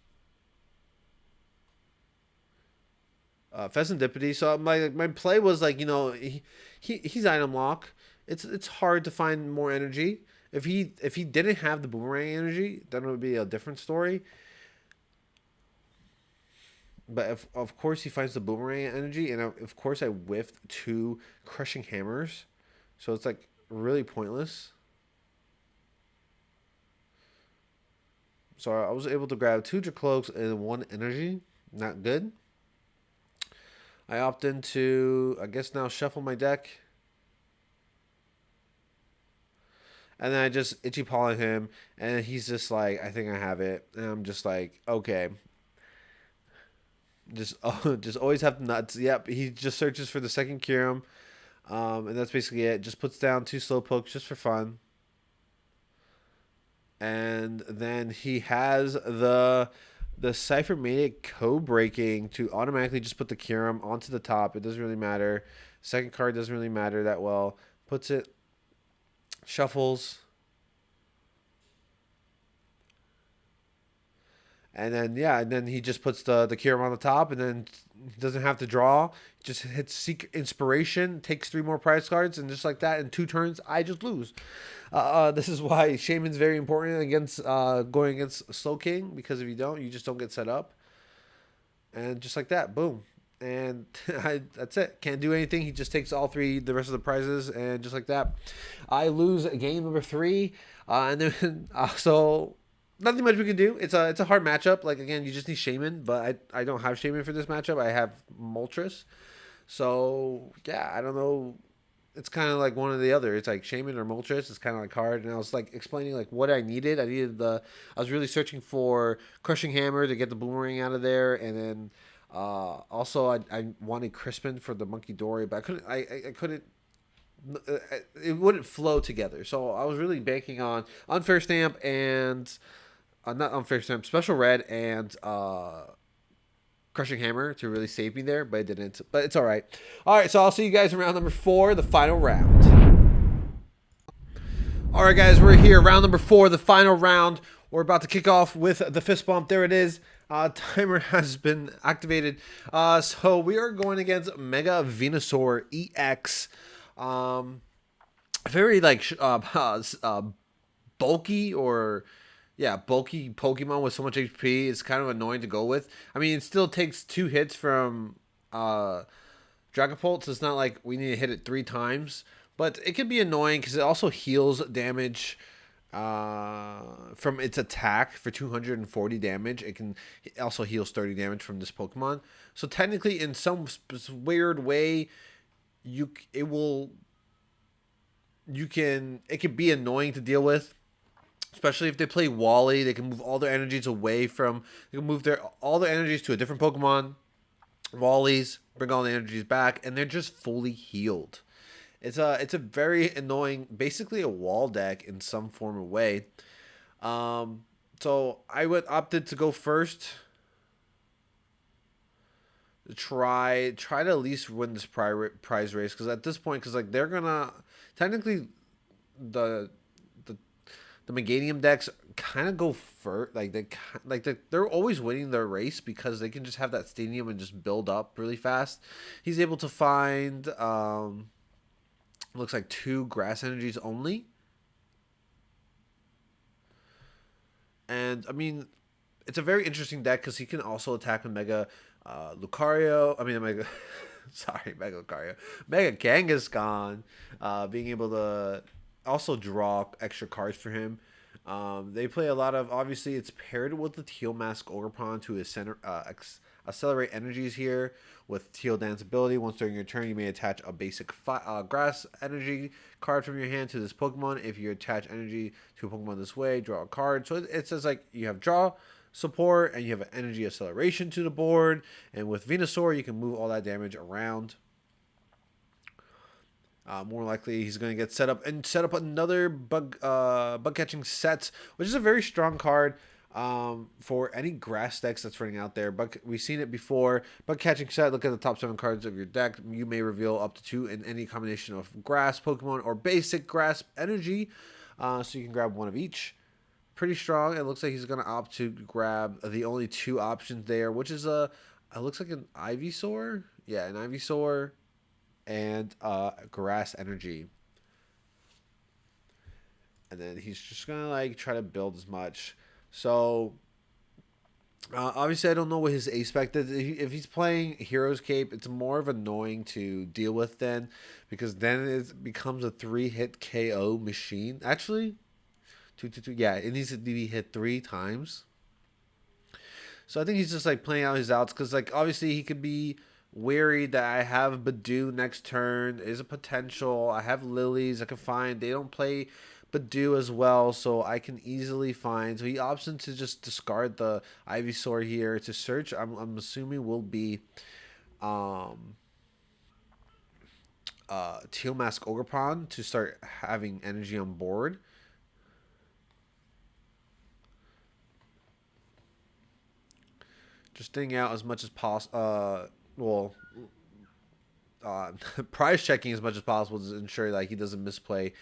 Pheasantipity. So my play was like, he's item lock. It's hard to find more energy. If he didn't have the Boomerang energy, then it would be a different story. But of course he finds the Boomerang energy, and of course I whiffed 2 Crushing Hammers, so it's like really pointless. So I was able to grab 2 Dracloaks and 1 energy. Not good. I opt into, I guess, now shuffle my deck. And then I just itchy paw him, and he's just like, I think I have it. And I'm just like, okay. Just always have nuts. Yep, he just searches for the second Kyurem. And that's basically it. Just puts down 2 Slowpokes just for fun. And then he has the Cyphermaniac code breaking to automatically just put the Kyurem onto the top. It doesn't really matter. Second card doesn't really matter that well. Puts it, shuffles, and then yeah, and then he just puts the Kyurem on the top, and then he doesn't have to draw. Just hits Seek Inspiration, takes 3 more prize cards, and just like that, in 2 turns, I just lose. This is why Shaman's very important against going against Slow King, because if you don't, you just don't get set up. And just like that, boom. And that's it. Can't do anything. He just takes all 3, the rest of the prizes, and just like that, I lose game number 3. And then so nothing much we can do. It's a hard matchup. Like again, you just need Shaman, but I don't have Shaman for this matchup. I have Moltres. So yeah, I don't know. It's kind of like one or the other. It's like Shaman or Moltres. It's kind of like hard. And I was like explaining like what I needed. I was really searching for Crushing Hammer to get the Boomerang out of there, and then also I wanted Crispin for the Monkey Dory, but I couldn't. I couldn't. It wouldn't flow together. So I was really banking on Unfair Stamp and not Unfair Stamp, Special Red and Crushing Hammer to really save me there, but it didn't. But it's all right. All right, so I'll see you guys in round number 4, the final round. All right, guys, we're here. Round number 4, the final round. We're about to kick off with the fist bump. There it is. Timer has been activated. So we are going against Mega Venusaur EX. Very like bulky or yeah, bulky Pokemon with so much HP. It's kind of annoying to go with. I mean, it still takes 2 hits from Dragapult, so it's not like we need to hit it 3 times. But it can be annoying because it also heals damage from its attack for 240 damage. It also heals 30 damage from this Pokemon. So technically, in some weird way, it can be annoying to deal with, especially if they play Wally. They can move all their energies away from. They can move all their energies to a different Pokemon. Wallies bring all the energies back, and they're just fully healed. It's a very annoying, basically a wall deck in some form or way. So I would opted to go first. Try to at least win this prize race, because at this point, because like they're gonna technically the the the Meganium decks kind of go first. They're always winning their race because they can just have that stadium and just build up really fast. He's able to find looks like 2 grass energies only, and I mean it's a very interesting deck because he can also attack with Mega Lucario. I mean Mega. Sorry, Mega Lucario. Mega Kangaskhan. Being able to also draw extra cards for him. They play a lot of. Obviously, it's paired with the Teal Mask Ogerpon to accelerate energies here with Teal Dance ability. Once during your turn, you may attach a basic grass energy card from your hand to this Pokemon. If you attach energy to a Pokemon this way, draw a card. So it says like you have draw support and you have an energy acceleration to the board. And with Venusaur, you can move all that damage around. More likely, he's going to get set up another bug catching set, which is a very strong card for any grass decks that's running out there. But we've seen it before. Bug catching set. Look at the top 7 cards of your deck. You may reveal up to 2 in any combination of grass Pokemon or basic grass energy. So you can grab one of each. Pretty strong. It looks like he's going to opt to grab the only 2 options there, which is it looks like an Ivysaur. Yeah, an Ivysaur and grass energy. And then he's just gonna like try to build as much. So obviously I don't know what his aspect is. If he's playing Hero's Cape, it's more of annoying to deal with then, because then it becomes a 3-hit KO machine. Actually, 2 yeah, it needs to be hit 3 times. So I think he's just like playing out his outs, because like obviously he could be wary that I have Badoo next turn is a potential. I have Lilies I can find. They don't play Badoo as well, so I can easily find. So he opts to just discard the Ivysaur here to search. I'm assuming will be Teal Mask Ogerpon to start having energy on board. Just staying out as much as possible. Well, prize checking as much as possible to ensure like he doesn't misplay,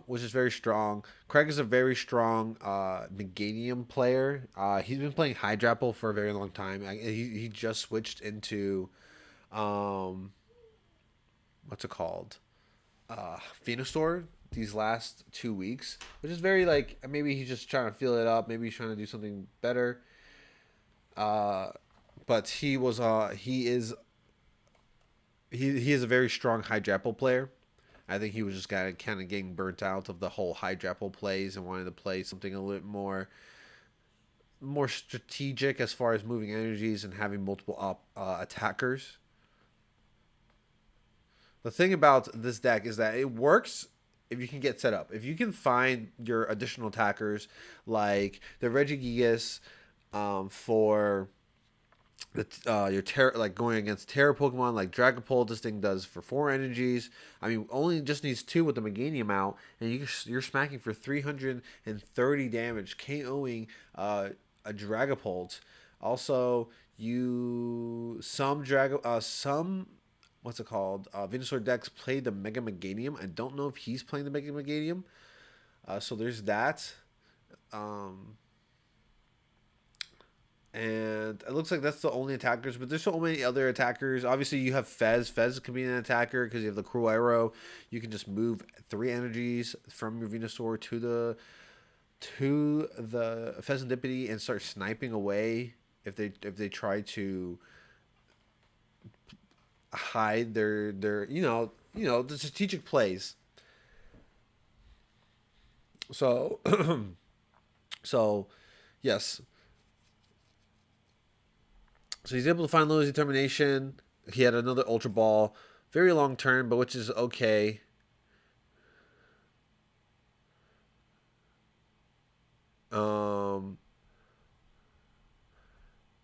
which is very strong. Craig is a very strong Meganium player. He's been playing Hydrapple for a very long time. He just switched into what's it called? Venusaur these last 2 weeks, which is very like maybe he's just trying to feel it up. Maybe he's trying to do something better. But he is a very strong Hydrapple player. I think he was just kind of getting burnt out of the whole Hydrapple plays and wanted to play something a little more strategic as far as moving energies and having multiple attackers. The thing about this deck is that it works if you can get set up. If you can find your additional attackers like the Regigigas for like going against Terra Pokemon like Dragapult. This thing does for 4 energies. I mean, only just needs 2 with the Meganium out, and you're smacking for 330 damage, KOing a Dragapult. Also, some what's it called? Venusaur decks play the Mega Meganium. I don't know if he's playing the Mega Meganium. So there's that. And it looks like that's the only attackers, but there's so many other attackers. Obviously, you have Fez. Fez can be an attacker because you have the Cruel Arrow. You can just move 3 energies from your Venusaur to the Fezandipity and start sniping away if they try to hide their the strategic plays. So so yes. So he's able to find Lily's Determination. He had another Ultra Ball. Very long turn, but which is okay.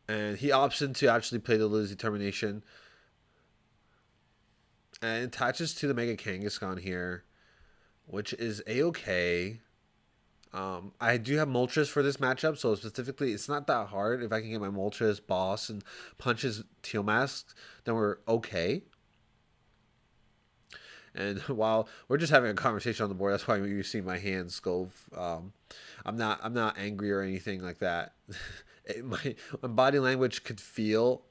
And he opts in to actually play the Lily's Determination. And attaches to the Mega Kangaskhan here, which is A-okay. I do have Moltres for this matchup, so specifically, it's not that hard. If I can get my Moltres boss and punches Teal Masks, then we're okay. And while we're just having a conversation on the board, that's why you see my hands go. I'm not angry or anything like that. My body language could feel.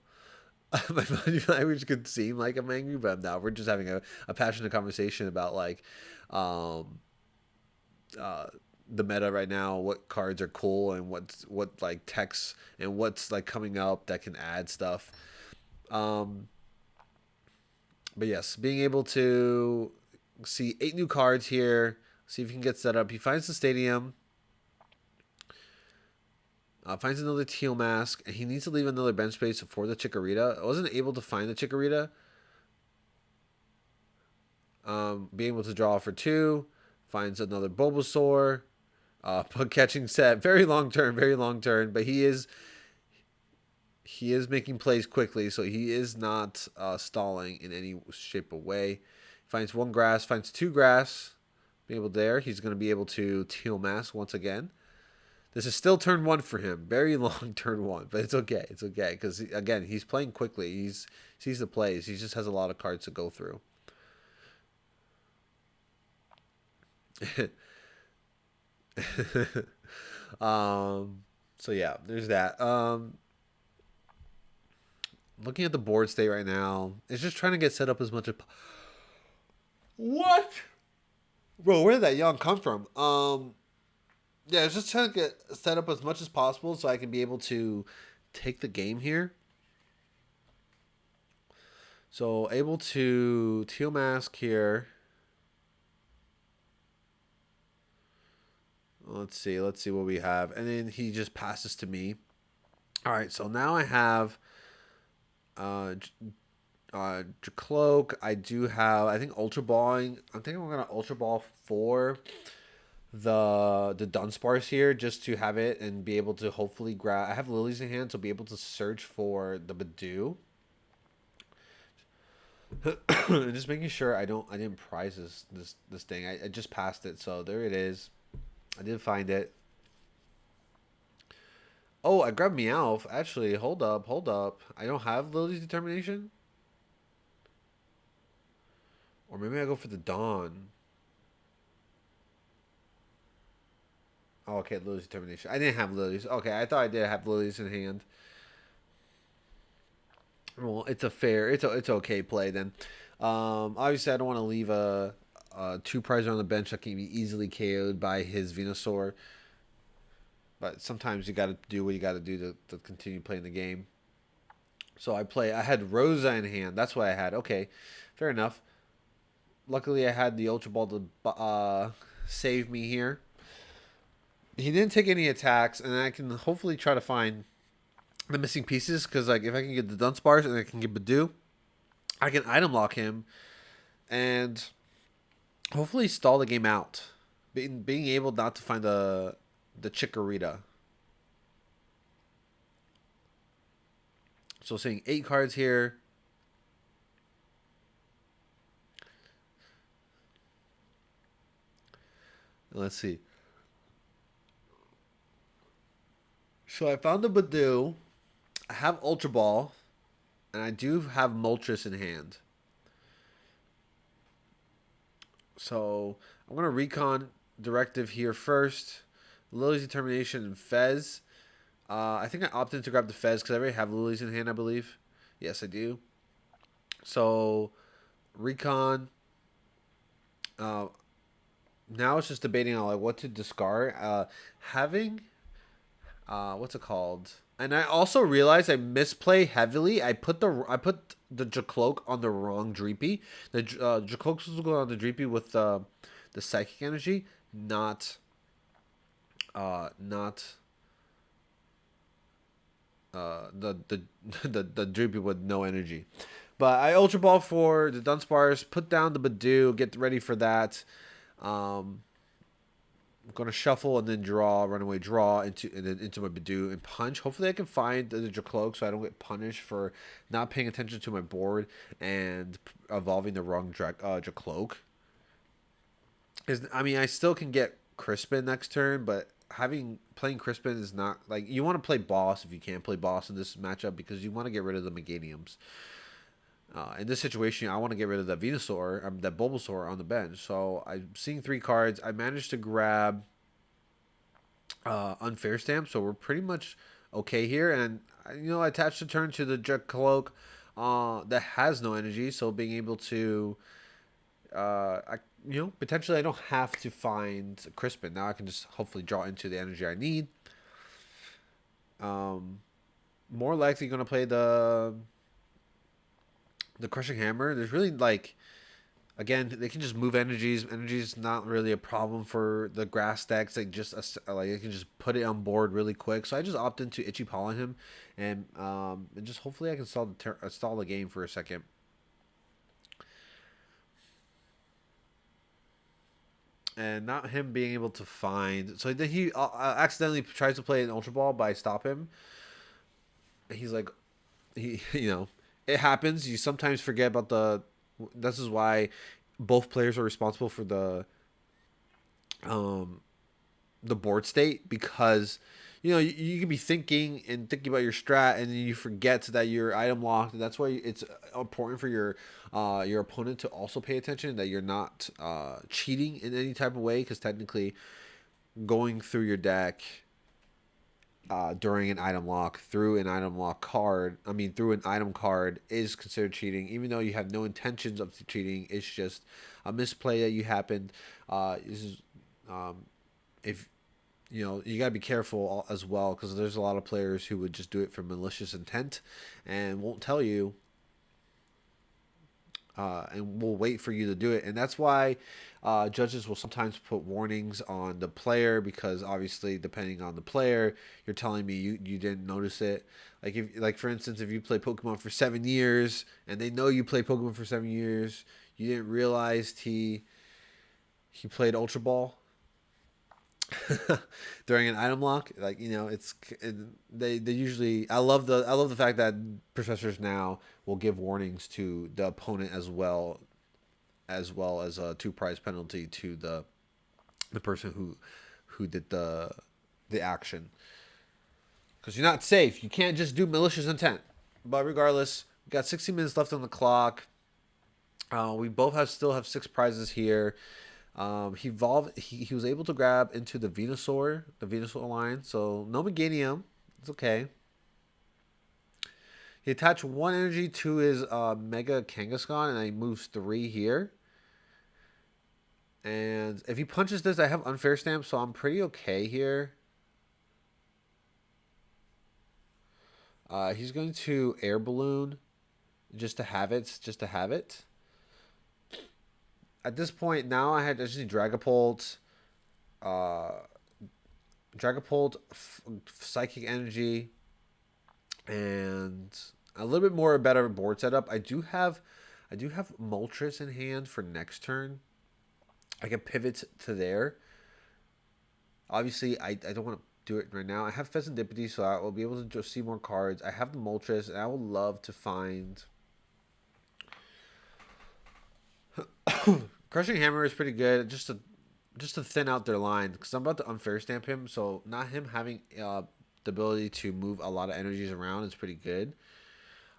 My body language could seem like I'm angry, but I'm not. We're just having a passionate conversation about like. The meta right now, what cards are cool and what like techs and what's like coming up that can add stuff. But yes, being able to see 8 new cards here, see if he can get set up. He finds the stadium, finds another Teal Mask, and he needs to leave another bench space for the Chikorita. I wasn't able to find the Chikorita. Being able to draw for 2, finds another Bulbasaur. Bug catching set, very long turn, but he is making plays quickly, so he is not stalling in any shape or way. Finds 1 grass, finds 2 grass. Be able there, he's going to be able to Teal Mask once again. This is still turn 1 for him, very long turn 1, but it's okay, because again he's playing quickly. He sees the plays. He just has a lot of cards to go through. So yeah, there's that. Looking at the board state right now, it's just trying to get set up as much as what? Bro, where did that yawn come from? Yeah, it's just trying to get set up as much as possible so I can be able to take the game here. So able to Teal Mask here. Let's see what we have. And then he just passes to me. All right, so now I have Cloak. I do have, I think, Ultra Balling. I'm thinking we're going to Ultra Ball for the Dunsparce here just to have it and be able to hopefully grab. I have Lilies in hand, so be able to search for the Badoo. And just making sure I didn't prize this thing. I just passed it, so there it is. I did find it. Oh, I grabbed Meowth. Actually, hold up, hold up. I don't have Lily's Determination? Or maybe I go for the Dawn. Oh, okay, Lily's Determination. I didn't have Lily's. Okay, I thought I did have Lily's in hand. Well, it's a fair, it's okay play then. Obviously, I don't want to leave a two prizer on the bench that can be easily KO'd by his Venusaur. But sometimes you got to do what you got to do to continue playing the game. So I had Rosa in hand. That's what I had. Okay, fair enough. Luckily, I had the Ultra Ball to save me here. He didn't take any attacks, and I can hopefully try to find the missing pieces. Because like if I can get the Dunsparce and I can get Badoo, I can item lock him and hopefully stall the game out. Being able not to find the Chikorita. So seeing 8 cards here. Let's see. So I found the Badoo. I have Ultra Ball. And I do have Moltres in hand. So I'm going to recon Directive here first. Lily's Determination and Fez. I think I opted to grab the Fez because I already have Lily's in hand, I believe. Yes, I do. So recon. Uh, Now it's just debating on like what to discard. Having what's it called? And I also realized I misplay heavily. I put the Jacloak on the wrong Dreepy. The Jacloak was going on the Dreepy with the Psychic Energy, not the the Dreepy with no energy. But I Ultra Ball for the Dunsparce, put down the Badoo, get ready for that. Um, I'm gonna shuffle and then draw, runaway draw into my Badoo and punch. Hopefully, I can find the Jacloak so I don't get punished for not paying attention to my board and evolving the wrong Jacloak. I mean, I still can get Crispin next turn, but playing Crispin is not like you want to play boss if you can play boss in this matchup because you want to get rid of the Meganiums. In this situation, I want to get rid of that Venusaur, that Bulbasaur on the bench. So I'm seeing 3 cards. I managed to grab Unfair Stamp, so we're pretty much okay here. And I attached the turn to the Jet Cloak that has no energy, so being able to, potentially I don't have to find Crispin. Now I can just hopefully draw into the energy I need. More likely going to play the Crushing Hammer. There's really like, again, they can just move energies. Energy is not really a problem for the grass decks. They can just put it on board really quick. So I just opt into Itchy Paw on him, and just hopefully I can stall the game for a second. And not him being able to find. So then he accidentally tries to play an Ultra Ball, but I stop him. And he's like, it happens. You sometimes forget about This is why both players are responsible for the board state because you can be thinking about your strat and you forget that you're item locked. And that's why it's important for your opponent to also pay attention that you're not cheating in any type of way because technically going through your deck during an item lock through an item card is considered cheating even though you have no intentions of cheating. It's just a misplay that you happened. This is if you got to be careful as well because there's a lot of players who would just do it for malicious intent and won't tell you and will wait for you to do it. And that's why judges will sometimes put warnings on the player because obviously depending on the player, you're telling me you didn't notice it. Like for instance, if you play Pokemon for 7 years and they know you play Pokemon for 7 years, you didn't realize he played Ultra Ball. during an item lock. Like, they usually. I love the fact that professors now will give warnings to the opponent as a two prize penalty to the person who did the action, because you're not safe. You can't just do malicious intent. But regardless, we got 60 minutes left on the clock. We both still have 6 prizes here. He evolved. He was able to grab into the Venusaur line. So no Meganium. It's okay. He attached 1 energy to his Mega Kangaskhan, and he moves 3 here. And if he punches this, I have unfair stamp, so I'm pretty okay here. He's going to air balloon just to have it. Just to have it. At this point, now I just need Dragapult. Uh, Dragapult, Psychic Energy, and a little bit more better board setup. I do have Moltres in hand for next turn. I can pivot to there. Obviously, I don't want to do it right now. I have Pheasantipity, so I will be able to just see more cards. I have the Moltres, and I would love to find. Crushing Hammer is pretty good, just to thin out their line, because I'm about to unfair stamp him. So not him having the ability to move a lot of energies around is pretty good.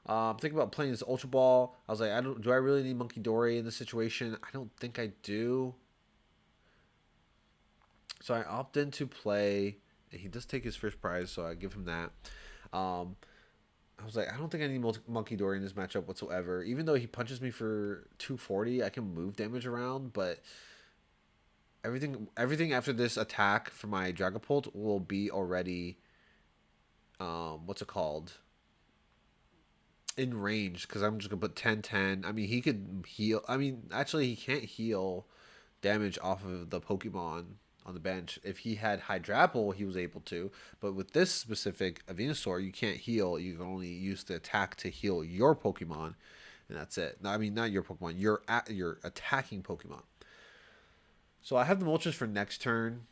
I'm thinking about playing this Ultra Ball. I was like, do I really need Monkey Dory in this situation? I don't think I do. So I opt in to play, and he does take his first prize, so I give him that. Um, I was like, I don't think I need Monkey Dory in this matchup whatsoever. Even though he punches me for 240, I can move damage around, but everything after this attack for my Dragapult will be already what's it called? In range, because I'm just gonna put 10-10. I mean, he could heal. I mean, actually, he can't heal damage off of the Pokemon on the bench. If he had Hydrapple, he was able to. But with this specific Venusaur, you can't heal. You can only use the attack to heal your Pokemon, and that's it. No, I mean, not your Pokemon. Your attacking Pokemon. So I have the Moltres for next turn,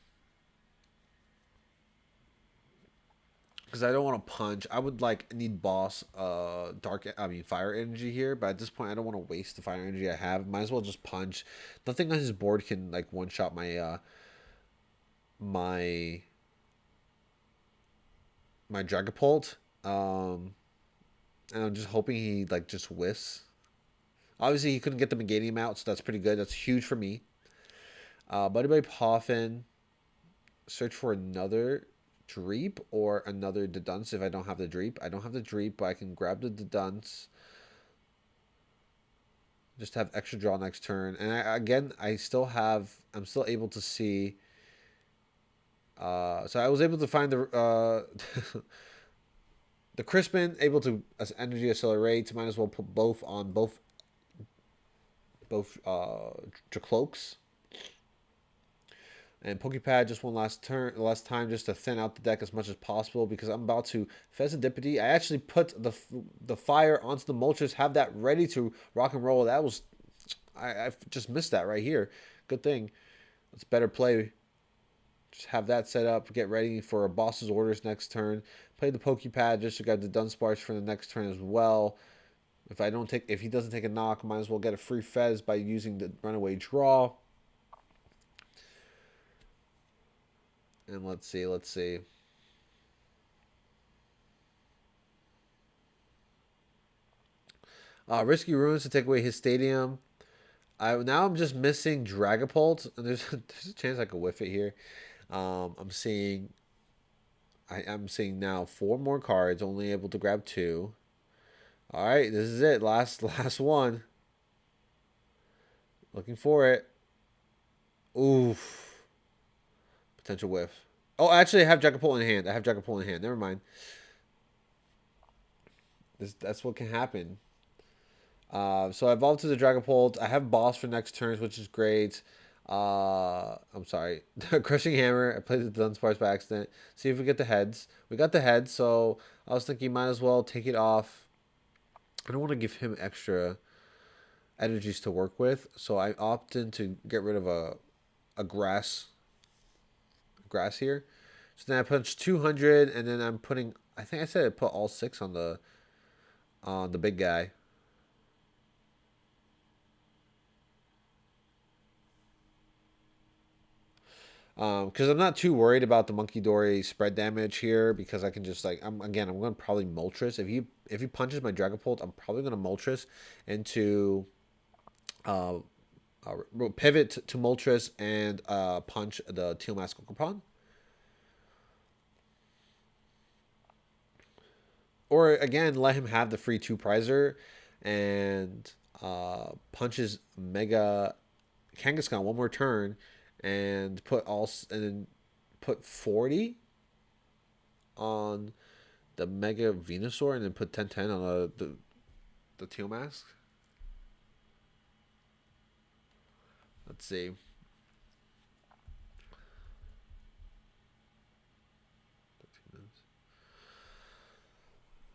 because I don't want to punch. I would need boss fire energy here, but at this point I don't want to waste the fire energy I have. Might as well just punch. Nothing on his board can one shot my my Dragapult. And I'm just hoping he just whiffs. Obviously he couldn't get the Meganium out, so that's pretty good. That's huge for me. Buddy Buddy Poffin. Search for another Dreep or another Dedunce if I don't have the Dreep. I don't have the Dreep, but I can grab the Dedunce. Just have extra draw next turn. And I'm still able to see. So I was able to find the the Crispin, able to energy accelerate. Might as well put both on both Dracloaks. And Pokepad just one last time, just to thin out the deck as much as possible, because I'm about to Pheasantipity. I actually put the fire onto the Moltres, have that ready to rock and roll. That was I just missed that right here. Good thing. It's better play. Just have that set up. Get ready for a boss's orders next turn. Play the Pokepad just to get the Dunsparce for the next turn as well. If he doesn't take a knock, might as well get a free Fez by using the runaway draw. And let's see. Risky Ruins to take away his stadium. I'm just missing Dragapult, and there's a chance I could whiff it here. I'm seeing now 4 more cards, only able to grab 2. All right, this is it. Last one. Looking for it. Oof. Potential whiff. Oh, actually, I have Dragapult in hand. Never mind. That's what can happen. So I evolved to the Dragapult. I have boss for next turns, which is great. I'm sorry. Crushing Hammer. I played the Dunsparce by accident. See if we get the heads. We got the heads, so I was thinking might as well take it off. I don't want to give him extra energies to work with, so I opted to get rid of a grass grass here. So then I punch 200, and then I'm putting. I think I said I put all 6 on the big guy. Because I'm not too worried about the Monkey Dory spread damage here because I can just like I'm going to probably Moltres. If he punches my Dragapult, I'm probably going to Moltres into uh, pivot to Moltres and punch the Teal Mask Pokemon. Or again, let him have the free 2 prizer and punches Mega Kangaskhan one more turn and then put 40 on the Mega Venusaur and then put 10/10 on the Teal Mask. Let's see.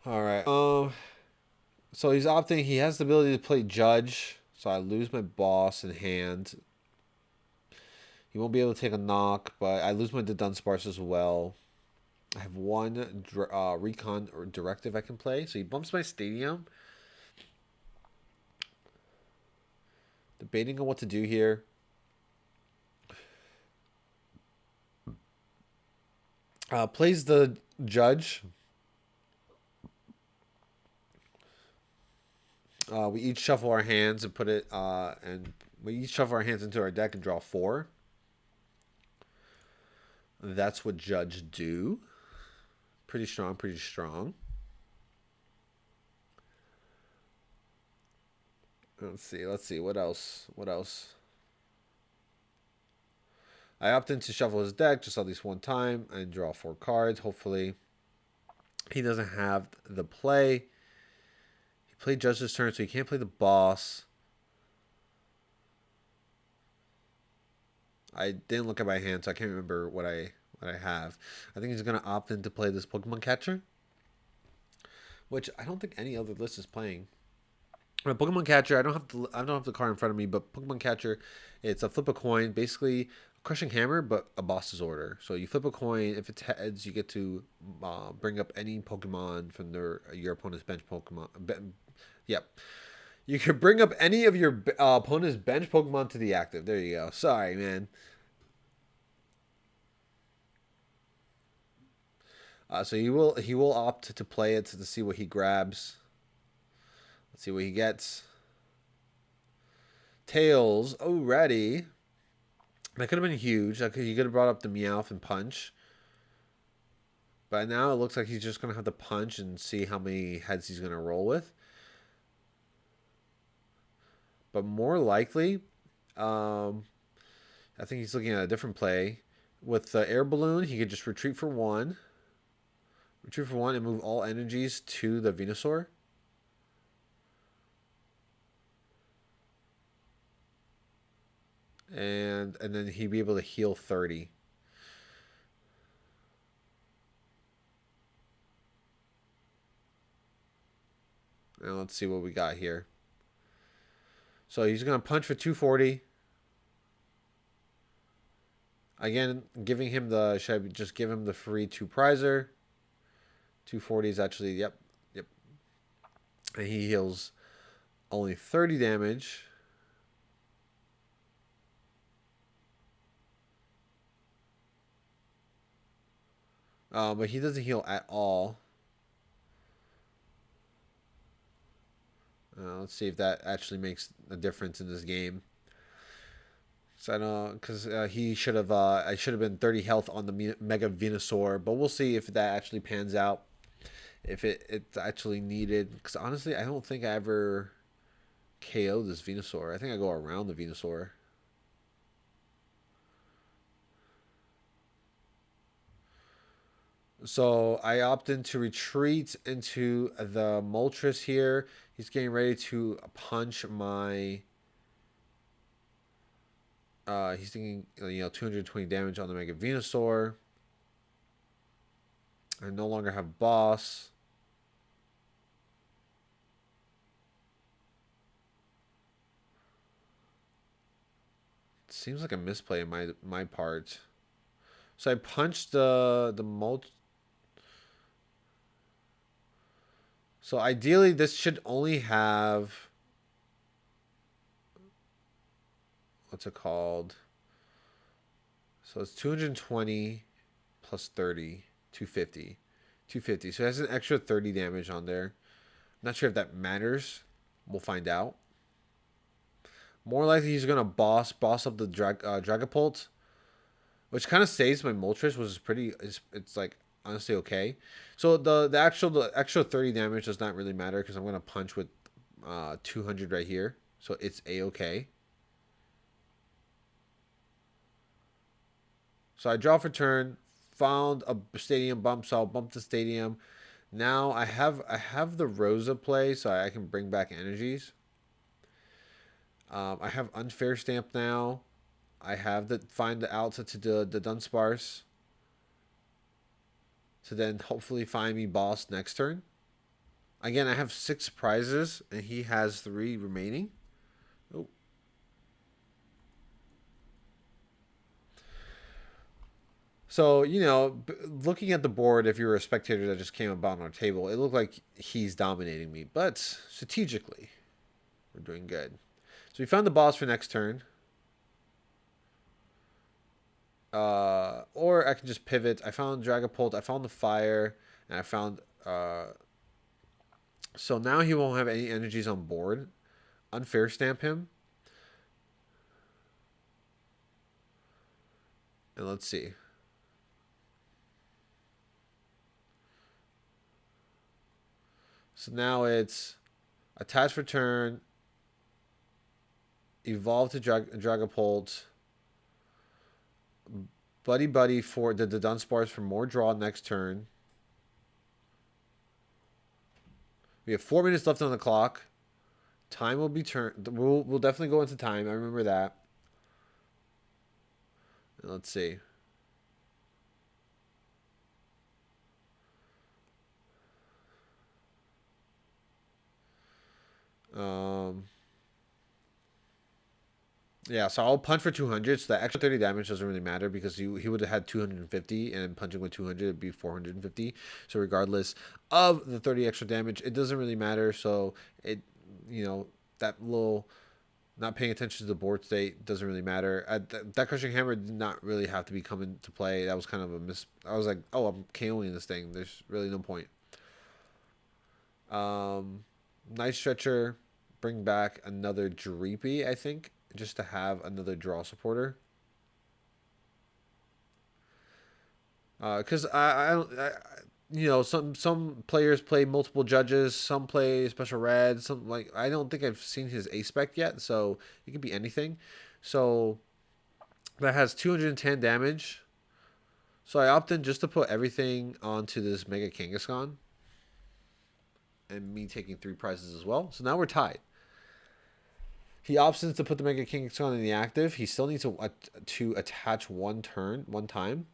All right. So he's opting. He has the ability to play Judge. So I lose my boss in hand. He won't be able to take a knock, but I lose my Dunsparce as well. I have one recon or directive I can play. So he bumps my stadium. Debating on what to do here. Plays the Judge. We each shuffle our hands and put it, and we each shuffle our hands into our deck and draw 4. That's what Judge do. Pretty strong, pretty strong. Let's see. What else? I opt in to shuffle his deck just at least one time and draw 4 cards. Hopefully, he doesn't have the play. He played Judge this turn, so he can't play the boss. I didn't look at my hand, so I can't remember what I have. I think he's gonna opt in to play this Pokemon Catcher, which I don't think any other list is playing. Pokemon Catcher, I don't have the card in front of me, but Pokemon Catcher, it's a flip a coin, basically a Crushing Hammer, but a boss's order. So you flip a coin. If it's heads, you get to bring up any Pokemon from your opponent's bench Pokemon. Yep. You can bring up any of your opponent's bench Pokemon to the active. There you go. Sorry, man. So he will opt to play it to see what he grabs. Let's see what he gets. Tails already. That could have been huge. He could have brought up the Meowth and Punch. But now it looks like he's just going to have to punch and see how many heads he's going to roll with. But more likely, I think he's looking at a different play. With the air balloon, he could just retreat for 1. Retreat for 1 and move all energies to the Venusaur. And then he'd be able to heal 30. Now let's see what we got here. So he's going to punch for 240. Again, giving him should I just give him the free 2 prizer? 240 is actually, yep. And he heals only 30 damage. But he doesn't heal at all. Let's see if that actually makes a difference in this game. So I know because he should have. I should have been 30 health on the Mega Venusaur, but we'll see if that actually pans out. If it's actually needed, because honestly, I don't think I ever KO this Venusaur. I think I go around the Venusaur. So I opt in to retreat into the Moltres here. He's getting ready to punch my. He's thinking 220 damage on the Mega Venusaur. I no longer have boss. Seems like a misplay in my part. So I punched the multi. So ideally, this should only have, what's it called? So it's 220 plus 30, 250. 250. So it has an extra 30 damage on there. Not sure if that matters. We'll find out. More likely he's gonna boss up the Dragapult, which kind of saves my Moltres, which is pretty. It's like honestly okay. So the extra 30 damage does not really matter because I'm gonna punch with 200 right here, so it's a okay. So I draw for turn, found a stadium bump, so I'll bump the stadium. Now I have the Rosa play, so I can bring back energies. I have Unfair Stamp now. I have the find the Alta to the Dunsparce to then hopefully find me boss next turn. Again, I have 6 prizes and he has 3 remaining. Oh. So, looking at the board, if you were a spectator that just came about on our table, it looked like he's dominating me. But strategically, we're doing good. So we found the boss for next turn. Or I can just pivot. I found Dragapult. I found the fire. And I found... so now he won't have any energies on board. Unfair Stamp him. And let's see. So now it's attach for turn, evolve to Dragapult, Buddy for the Dunsparce for more draw next turn. We have 4 minutes left on the clock. Time will be turned. We'll definitely go into time. I remember that. And let's see. Yeah, so I'll punch for 200. So the extra 30 damage doesn't really matter because he would have had 250, and punching with 200 would be 450. So regardless of the 30 extra damage, it doesn't really matter. So it, that little not paying attention to the board state doesn't really matter. That crushing hammer did not really have to be coming to play. That was kind of a miss. I was like, oh, I'm KOing this thing. There's really no point. Nice stretcher. Bring back another Dreepy, I think, just to have another draw supporter. Because some players play multiple judges, some play special red, some like I don't think I've seen his A spec yet, so it could be anything. So that has 210 damage. So I opted just to put everything onto this Mega Kangaskhan, and me taking 3 prizes as well. So now we're tied. He opts to put the Mega Kangaskhan in the active. He still needs to attach one time.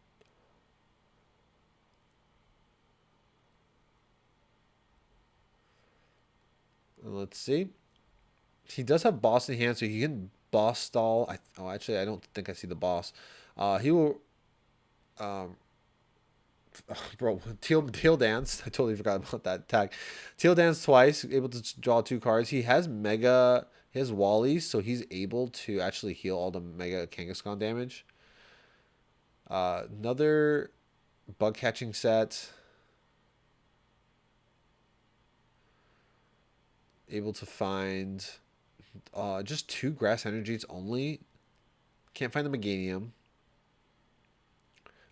Let's see. He does have boss in hand, so he can boss stall. Actually, I don't think I see the boss. He will. Bro, Teal Dance. I totally forgot about that tag. Teal Dance twice, able to draw 2 cards. He has Mega. He has Wallies, so he's able to actually heal all the Mega Kangaskhan damage. Another bug catching set. Able to find just 2 grass energies only. Can't find the Meganium.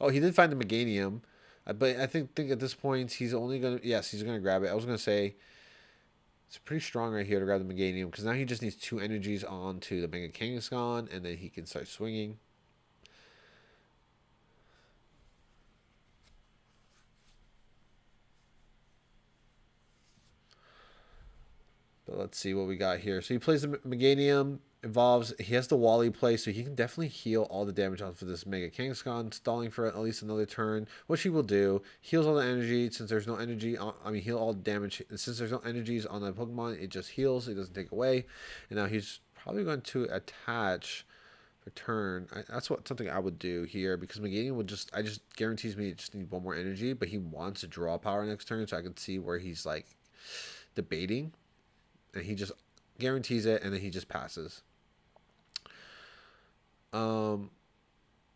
Oh, he did find the Meganium. But I think at this point he's only gonna he's gonna grab it. I was gonna say it's pretty strong right here to grab the Meganium because now he just needs 2 energies onto the Mega Kangaskhan and then he can start swinging. But let's see what we got here. So he plays the Meganium, evolves. He has the Wally play, so he can definitely heal all the damage off of this Mega Kangaskhan, stalling for at least another turn, which he will do. Heals all the energy since there's no energy. Heal all the damage. Since there's no energies on the Pokemon, it just heals. It doesn't take away. And now he's probably going to attach for turn. That's something I would do here because Meganium would just guarantees me just need one more energy, but he wants to draw power next turn, so I can see where he's like debating, and he just guarantees it, and then he just passes.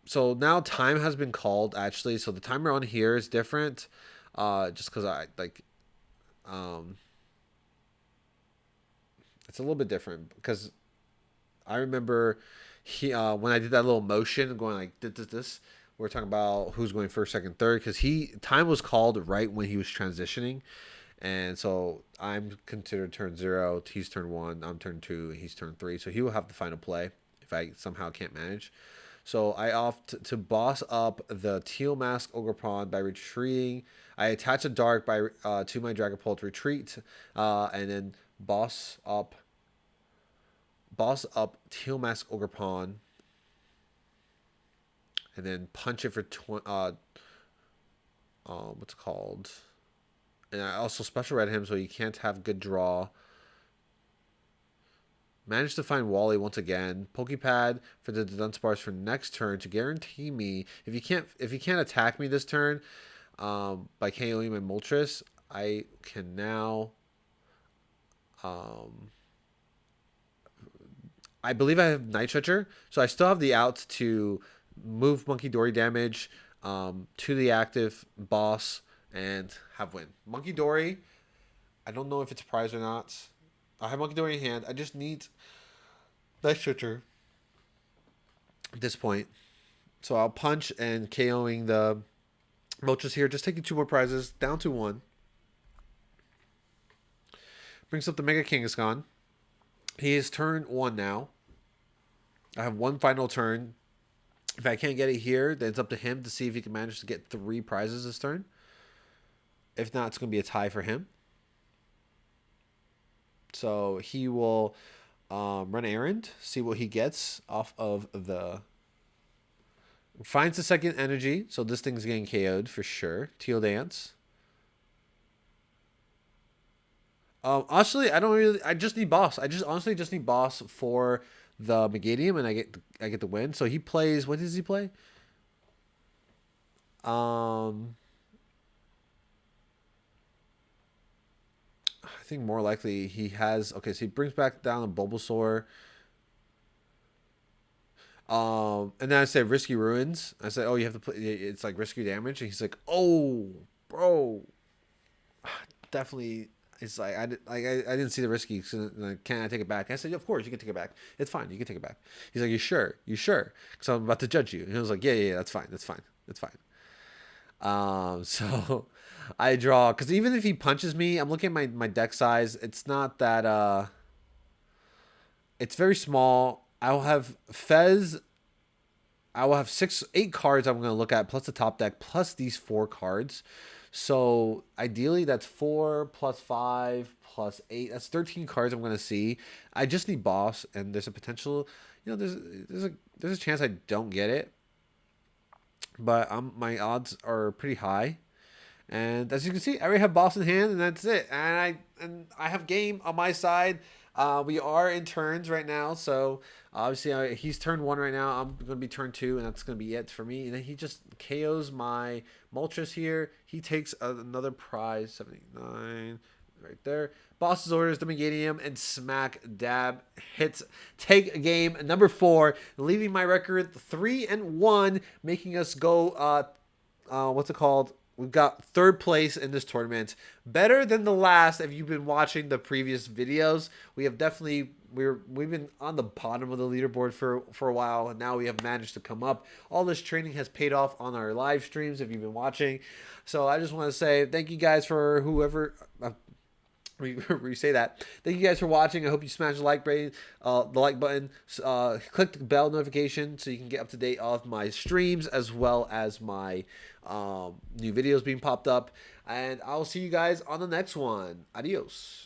So now time has been called actually. So the timer on here is different, just because I like, it's a little bit different because I remember when I did that little motion going like this. We're talking about who's going first, second, third because time was called right when he was transitioning, and so I'm considered turn 0. He's turn 1. I'm turn 2. And he's turn 3. So he will have the final play if I somehow can't manage. So I opt to boss up the Teal Mask Ogerpon by retreating. I attach a Dark by to my Dragapult retreat, and then boss up Teal Mask Ogerpon, and then punch it for what's it called? And I also special read him so he can't have good draw. Managed to find Wally once again. Pokepad for the Dunsparce for next turn to guarantee me if he can't attack me this turn by KOing my Moltres, I can now I believe I have Night Stretcher, so I still have the out to move Monkey Dory damage to the active boss and have win. Monkey Dory, I don't know if it's a prize or not. I have Monkey Dory in hand. I just need Night Stretcher at this point. So I'll punch and KOing the Moltres here. Just taking 2 more prizes, down to 1. Brings up the Mega Kangaskhan. He is turn 1 now. I have 1 final turn. If I can't get it here, then it's up to him to see if he can manage to get 3 prizes this turn. If not, it's going to be a tie for him. So he will run errand, see what he gets off of the... Finds the second energy, so this thing's getting KO'd for sure. Teal Dance. Honestly, I just need boss. I honestly just need boss for the Megadium, and I get the win. So he plays. What does he play? I think more likely he has. Okay, so he brings back down a Bulbasaur. And then I say Risky Ruins. I said, oh, you have to play. It's like risky damage, and he's like, oh, bro, definitely. It's like I didn't see the risky. So like, can I take it back? I said, of course you can take it back. It's fine. You can take it back. He's like, you sure? You sure? Because I'm about to judge you. And I was like, yeah, that's fine. That's fine. That's fine. So I draw because even if he punches me, I'm looking at my deck size. It's not that. It's very small. I will have Fez. I will have 8 cards I'm going to look at plus the top deck plus these 4 cards. So ideally that's 4 plus 5 plus 8. That's 13 cards I'm going to see. I just need boss, and there's a potential, there's a chance I don't get it. But my odds are pretty high. And as you can see, I already have boss in hand, and that's it. And I have game on my side. We are in turns right now, so obviously he's turn 1 right now. I'm going to be turn 2, and that's going to be it for me. And then he just KOs my Moltres here. He takes another prize, 79, right there. Boss's orders, the Megadium, and smack dab hits. Take game number 4, leaving my record 3-1, making us go, what's it called? We've got 3rd place in this tournament. Better than the last. If you've been watching the previous videos, we have definitely we've been on the bottom of the leaderboard for a while, and now we have managed to come up. All this training has paid off on our live streams if you've been watching. So I just want to say thank you guys for whoever. We say that. Thank you guys for watching. I hope you smash the like button. Click the bell notification so you can get up to date of my streams as well as my new videos being popped up. And I'll see you guys on the next one. Adios.